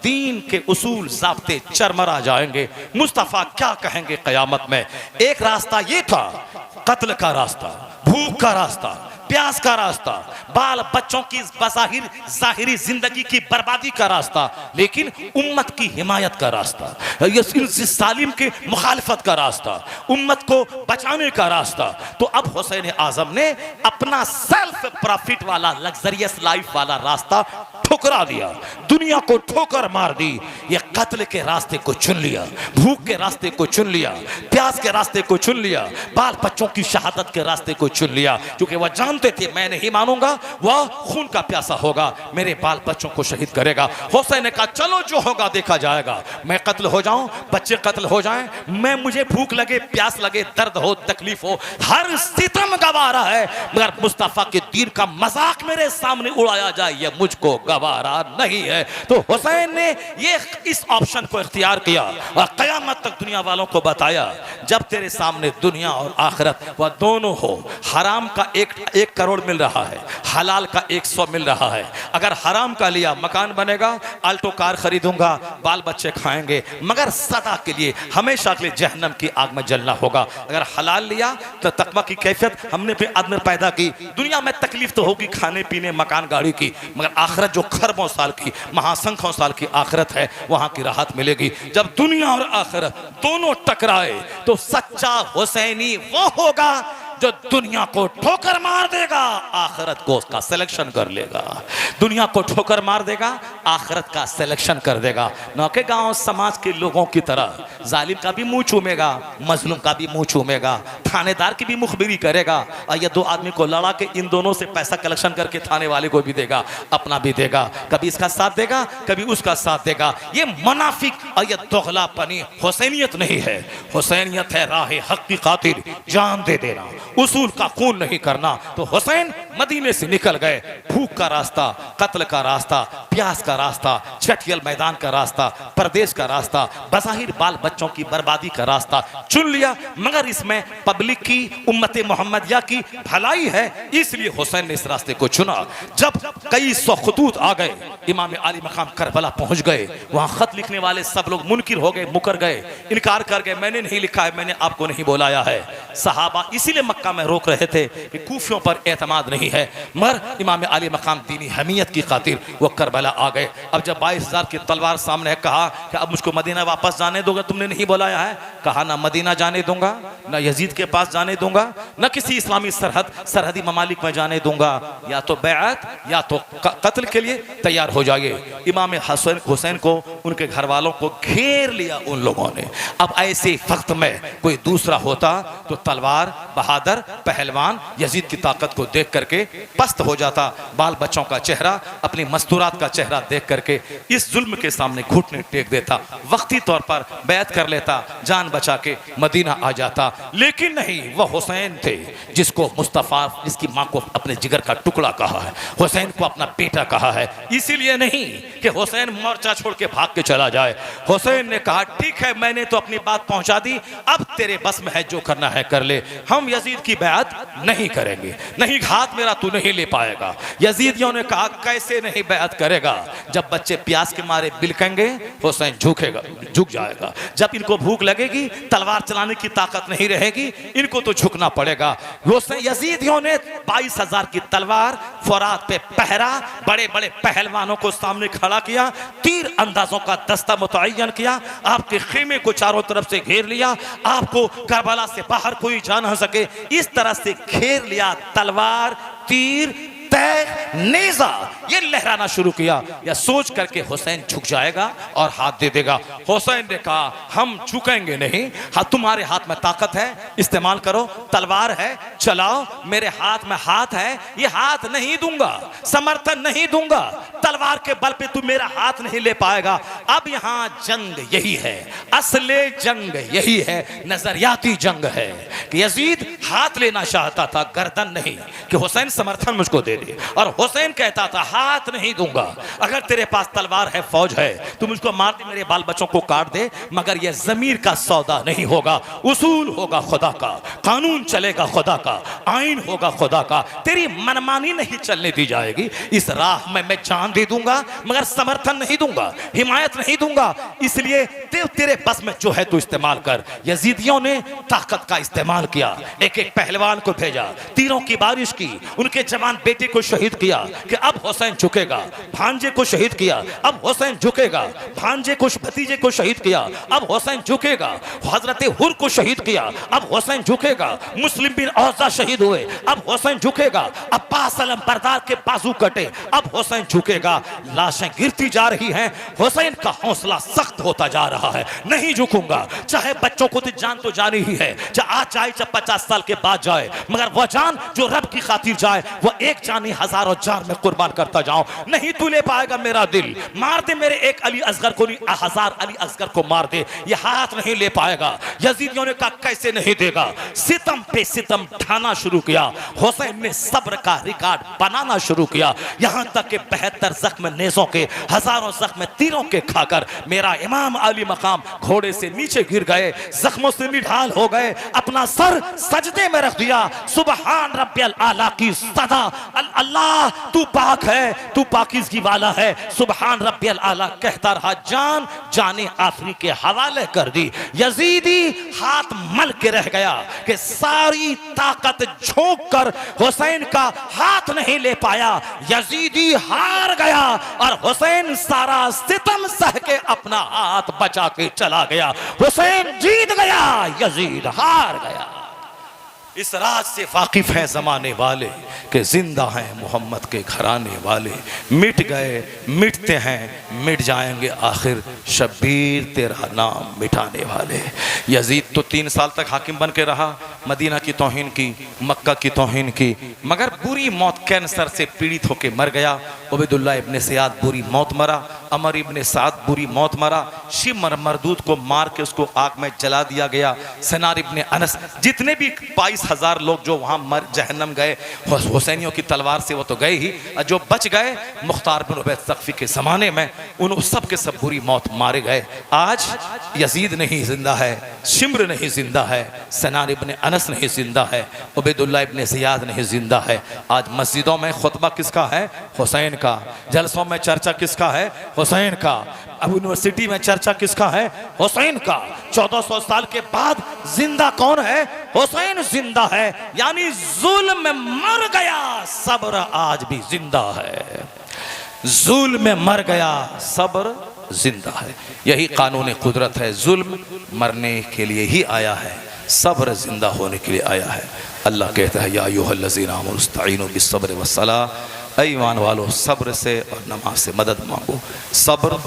A: दीन के उसूल ज़ाब्ते चरमरा जाएंगे। मुस्तफ़ा क्या कहेंगे क़यामत में? एक रास्ता ये था, कत्ल का रास्ता, भूख का रास्ता, प्यास का रास्ता, बाल बच्चों की बज़ाहिर ज़ाहिरी जिंदगी की बर्बादी का रास्ता, लेकिन उम्मत की हिमायत का रास्ता, इस सालिम के मुखालफत का रास्ता, उम्मत को बचाने का रास्ता। तो अब हुसैन आज़म ने अपना सेल्फ प्रॉफिट वाला, लग्जरियस लाइफ वाला रास्ता ठुकरा दिया, दुनिया को ठोकर मार दी। ये कत्ल के रास्ते को चुन लिया, भूख के रास्ते को चुन लिया, प्यास के रास्ते को चुन लिया, बाल बच्चों की शहादत के रास्ते को चुन लिया, क्योंकि वह जानते थे मैं नहीं मानूंगा, वह खून का प्यासा होगा, मेरे बाल बच्चों को शहीद करेगा। हुसैन ने कहा चलो जो होगा देखा जाएगा, मैं कत्ल हो जाऊं, बच्चे कत्ल हो जाएं, मैं मुझे भूख लगे, प्यास लगे, दर्द हो, तकलीफ हो, हर सितम गवारा है, मगर मुस्तफा के दीन का मजाक मेरे सामने उड़ाया जाए ये मुझको गवारा नहीं है। तो हुसैन ने ये इस ऑप्शन को इख्तियार किया और क़यामत तक दुनिया वालों को बताया, जब तेरे सामने दुनिया और आखिरत वह दोनों हो, हराम का 1 करोड़ मिल रहा है, हलाल का 100 मिल रहा है। अगर हराम का लिया मकान बनेगा, आल्टो कार खरीदूंगा, बाल बच्चे खाएंगे, मगर सदा के लिए हमेशा के लिए जहन्नम की आग में जलना होगा। अगर हलाल लिया तो तकवा की कैफियत हमने भी आदमी पैदा की, दुनिया में तकलीफ तो होगी खाने पीने मकान गाड़ी की, मगर आखिरत जो खरबों साल की, महासंख्यों साल की आखिरत है, वहां की राहत मिलेगी। जब दुनिया और आखिरत दोनों टकराए तो सच्चा हुसैनी वो होगा जो दुनिया को ठोकर मार देगा आखिरत को उसका सिलेक्शन कर लेगा। दुनिया को ठोकर मार देगा आखिरत का सिलेक्शन कर देगा। न के गांव समाज के लोगों की तरह जालिम का भी मुंह चूमेगा, मजलूम का भी मुंह चूमेगा, थानेदार की भी मुखबिरी करेगा, और ये दो आदमी को लड़ा के इन दोनों से पैसा कलेक्शन करके थाने वाले को भी देगा, अपना भी देगा, कभी इसका साथ देगा कभी उसका साथ देगा। ये मुनाफिक और ये दोगलापनी हुसैनियत नहीं है। हुसैनियत है राह हक की खातिर जान दे देना, उसूल का खून नहीं करना। तो हुसैन मदीने से निकल गए, भूख का रास्ता, कत्ल का रास्ता, प्यास का रास्ता, छठियल मैदान का रास्ता, परदेश का रास्ता, बज़ाहिर बाल बच्चों की बर्बादी का रास्ता चुन लिया, मगर इसमें पब्लिक की, उम्मत मोहम्मदिया की भलाई है, इसलिए हुसैन ने इस रास्ते को चुना। जब कई सौ खतूत आ गए, इमाम आली मकाम करबला पहुंच गए, वहां खत लिखने वाले सब लोग मुनकिर हो गए, मुकर गए, इनकार कर गए, मैंने नहीं लिखा है, मैंने आपको नहीं बुलाया है। सहाबा इसीलिए मक्का में रोक रहे थे कि कूफियों पर एतमाद नहीं है, मगर इमाम आली मकाम दीनी हमीयत की खातिर वो करबला आ गए। अब जब 22,000 की तलवार सामने है, कहा कि अब मुझको मदीना वापस जाने दोगे, तुमने नहीं बुलाया है? कहा ना मदीना जाने दूंगा, ना यजीद के पास जाने दूंगा, ना किसी इस्लामी सरहदी ममालिक में जाने दूंगा, या तो बैअत या तो कत्ल के लिए तैयार हो जाइए। इमाम हुसैन को, उनके घर वालों को घेर लिया उन लोगों ने। अब ऐसे वक्त में कोई दूसरा होता तो तलवार, बहादुर, पहलवान यजीद की ताकत को देख करके पस्त हो जाता, बाल बच्चों का चेहरा, अपनी मस्तूरात का चेहरा देख करके इस जुल्म के सामने घुटने टेक देता, वक्ती तौर पर बैत कर लेता, जान बचा के मदीना आ जाता। लेकिन नहीं, वह हुसैन थे जिसको मुस्तफा, जिसकी माँ को अपने जिगर का टुकड़ा कहा है, हुसैन को अपना बेटा कहा है। इसीलिए नहीं कि हुसैन मोर्चा छोड़ के भाग के चला जाए। हुसैन ने कहा ठीक है, मैंने तो अपनी बात पहुंचा दी, अब तेरे बस में है, जो करना है कर ले, हम यजीद की बैत नहीं करेंगे, नहीं घात मेरा तू नहीं ले पाएगा। यजीदियों ने कहा कैसे नहीं बैत करेगा? जब बच्चे प्यास के मारे बिलकेंगे हुसैन झुकेगा, झुक जाएगा। जब इनको भूख लगेगी, तलवार चलाने की ताकत नहीं रहेगी, इनको तो झुकना पड़ेगा। यजीदियों ने 22,000 की तलवार, फुरात पे पहरा, बड़े बड़े पहलवानों को सामने खड़ा किया, तीर अंदाजों का दस्ता मुतय्यन किया, आपके खेमे को चारों तरफ से घेर लिया, आपको करबला से बाहर कोई जा न सके, इस तरह से घेर लिया। तलवार, तीर, तय, नेजा ये लहराना शुरू किया, या सोच करके हुसैन झुक जाएगा और हाथ दे देगा। हुसैन ने कहा हम झुकेंगे नहीं, हाँ तुम्हारे हाथ में ताकत है, इस्तेमाल करो, तलवार है चलाओ, मेरे हाथ में हाथ है, ये हाथ नहीं दूंगा, समर्थन नहीं दूंगा, तलवार के बल पे तू मेरा हाथ नहीं ले पाएगा। अब यहाँ जंग यही है, असले जंग यही है, नजरियाती जंग है कि यजीद हाथ लेना चाहता था, गर्दन नहीं, कि हुसैन समर्थन मुझको दे दे, और हुसैन कहता था हाथ नहीं दूंगा, अगर तेरे पास तलवार है, फौज है, तू मुझको मार दे, मेरे बाल बच्चों को काट दे, मगर यह जमीर का सौदा नहीं होगा, उसूल होगा खुदा का, कानून चलेगा खुदा का, आइन होगा खुदा का, तेरी मनमानी नहीं चलने दी जाएगी। इस राह में मैं जान दे दूंगा, मगर समर्थन नहीं दूंगा, हिमायत नहीं दूंगा, इसलिए तेरे बस में जो है तू इस्तेमाल कर। यजीदियों ने ताकत का इस्तेमाल किया, एक एक पहलवान को भेजा, तीरों की बारिश की, उनके जवान बेटे को शहीद किया कि अब हुसैन झुकेगा, भांजे को शहीद किया, अब हुसैन झुकेगा, भांजे को, भतीजे को शहीद किया, अब हुसैन झुकेगा, हजरत हुर को शहीद किया, अब हुसैन झुकेगा, मुस्लिम बिन औजा शहीद हुए, अब हुसैन झुकेगा, अब्बास अलम बरदार के बाजू कटे, अब हुसैन झुकेगा, लाशें गिरती जा रही हैं, हुसैन का हौसला सख्त होता जा रहा है, नहीं झुकूंगा, चाहे बच्चों को तो जान तो जानी ही है, चाहे आज जाए चाहे 50 साल के बाद जाए, मगर वह जान जो रब की खातिर जाए, वह एक जानी हजारों जार में कुर्बान करता जाऊं। नहीं तू ले पाएगा मेरा दिल, मार दे मेरे एक अली असगर को, नहीं 1000 अली असगर को मार दे, ये हाथ नहीं ले पाएगा। यजीदियों ने कहा कैसे नहीं देगा, सितम पे सितम ढाना शुरू किया, हुसैन ने सब्र का रिकॉर्ड बनाना शुरू किया, यहां तक कि 72 जख्म नेज़ों के, हजारों जख्म तीरों के खाकर मेरा इमाम अली मकाम घोड़े से नीचे गिर गए, जख्मों से निढाल हो गए, अपना सर सजदे में रख दिया, सुबहान रब्बियल आला की सदा, अल्लाह तू पाक है, तू पाकीज़गी वाला है, सुबहान रब्बियल आला कहता रहा, जान जाने आफरी के हवाले कर दी। यजीदी हाथ मल के रह गया कि सारी ताकत झोंक कर हुसैन का हाथ नहीं ले पाया, यजीदी हार गया और हुसैन सारा सितम सह के अपना हाथ बचा के चला गया। हुसैन जीत गया, यजीद हार गया। इस राज से वाकिफ हैं ज़माने वाले कि जिंदा हैं मोहम्मद के घराने वाले। मिट गए मिटते हैं मिट जाएंगे आखिर शब्बीर तेरा नाम मिटाने वाले। यजीद तो 3 साल तक हाकिम बन के रहा, मदीना की तौहीन की, मक्का की तौहीन की, मगर बुरी मौत, कैंसर से पीड़ित होकर मर गया। उबैदुल्लाह इब्ने ज़ियाद बुरी मौत मरा, अमर इब्ने साद बुरी मौत मरा, शिमर मरदूद को मार के उसको आग में जला दिया गया। सनार इब्ने अनस, जितने भी 22,000 लोग जो वहाँ मर जहन्नम गए हुसैनियों की तलवार से, वो तो गए ही, जो बच गए मुख्तार बिन उबैद सक़फ़ी के ज़माने में, उन सब के सब बुरी मौत मारे गए। आज यजीद नहीं जिंदा है, शिमर नहीं जिंदा है, सनार इब्ने अनस नहीं जिंदा है, उबैदुल्लाह इब्ने ज़ियाद नहीं जिंदा है। आज मस्जिदों में खुतबा किसका है? हुसैन का। जलसों में चर्चा किसका है? हुसैन का। अब यूनिवर्सिटी में चर्चा किसका है? हुसैन का। 1400 साल के बाद जिंदा कौन है? हुसैन जिंदा है। यानी जुल्म में मर गया, सब्र आज भी जिंदा है। जुल्म में मर गया, सब्र जिंदा है। यही कानून कुदरत है। जुल्म मरने के लिए ही आया है, सब्र जिंदा होने के लिए आया है। अल्लाह कहता है या अय्युहल्लज़ीना आमनू इस्तईनू बिस्सब्रि वस्सलाह, ऐ ईमान वालों सब्र से और नमाज से मदद मांगो। सब्र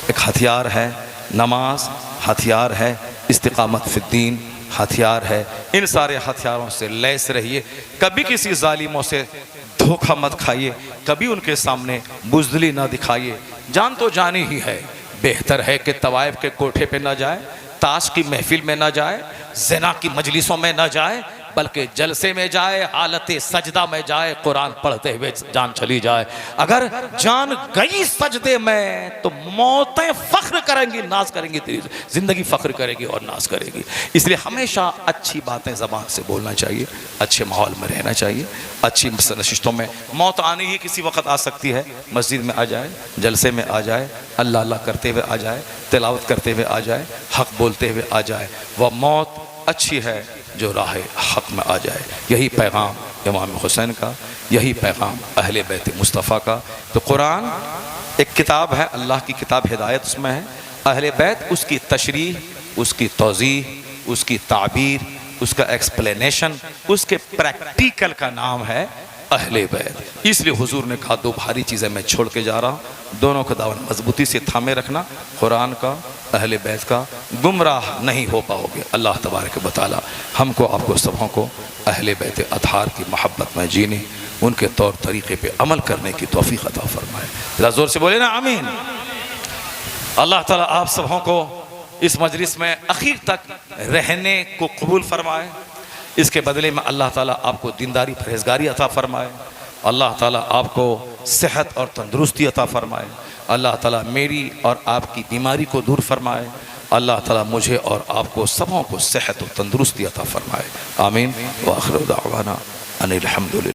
A: एक हथियार है, नमाज हथियार है, इस्तिकामत फिद्दीन हथियार है। इन सारे हथियारों से लैस रहिए। कभी किसी जालिमों से धोखा मत खाइए, कभी उनके सामने बुज़दिली ना दिखाइए। जान तो जानी ही है, बेहतर है कि तवाइफ के कोठे पे ना जाए, ताश की महफिल में ना जाए, ज़िना की मजलिसों में ना जाए, बल्कि जलसे में जाए, हालत सजदा में जाए, कुरान पढ़ते हुए जान चली जाए। अगर जान गई सजदे में तो मौतें फ़ख्र करेंगी, नाज करेंगी, तेरी ज़िंदगी फ़ख्र करेगी और नाज करेगी। इसलिए हमेशा अच्छी बातें ज़बान से बोलना चाहिए, अच्छे माहौल में रहना चाहिए, अच्छी नशिस्तों में। मौत आनी ही किसी वक्त आ सकती है, मस्जिद में आ जाए, जलसे में आ जाए, अल्लाह अल्लाह करते हुए आ जाए, तिलावत करते हुए आ जाए, हक़ बोलते हुए आ जाए। वह मौत अच्छी है जो राह हक़ में आ जाए। यही पैगाम इमाम हुसैन का, यही पैगाम अहले बैत मुस्तफ़ा का। तो कुरान एक किताब है, अल्लाह की किताब, हिदायत उसमें है। अहले बैत उसकी तशरीह, उसकी तौज़ीह, उसकी ताबीर, उसका एक्सप्लेनेशन, उसके प्रैक्टिकल का नाम है अहले बैत। इसलिए हुजूर ने कहा 2 भारी चीज़ें मैं छोड़ के जा रहा हूँ, दोनों का दामन मजबूती से थामे रखना, कुरान का, अहले बैत का। गुमराह नहीं हो पाओगे। अल्लाह तबारक व तआला हमको आपको सबों को अहले बैत अतहार की मोहब्बत में जीने, उनके तौर तरीक़े पे अमल करने की तौफ़ीक़ अता फ़रमाए। ज़रा ज़ोर से बोले ना आमीन। अल्लाह ताला आप सबों को इस मजलिस में आखिर तक रहने को कबूल फरमाए। इसके बदले में अल्लाह ताला आपको दीनदारी परहेज़गारी अता फ़रमाए। अल्लाह ताला आपको सेहत और तंदुरुस्ती अता फ़रमाए। अल्लाह ताला मेरी और आपकी बीमारी को दूर फरमाए। अल्लाह ताला मुझे और आपको सबों को सेहत और तंदुरुस्ती अता फ़रमाए। आमीन व आखिर दावाना अनिल हम्दुलिल्लाह।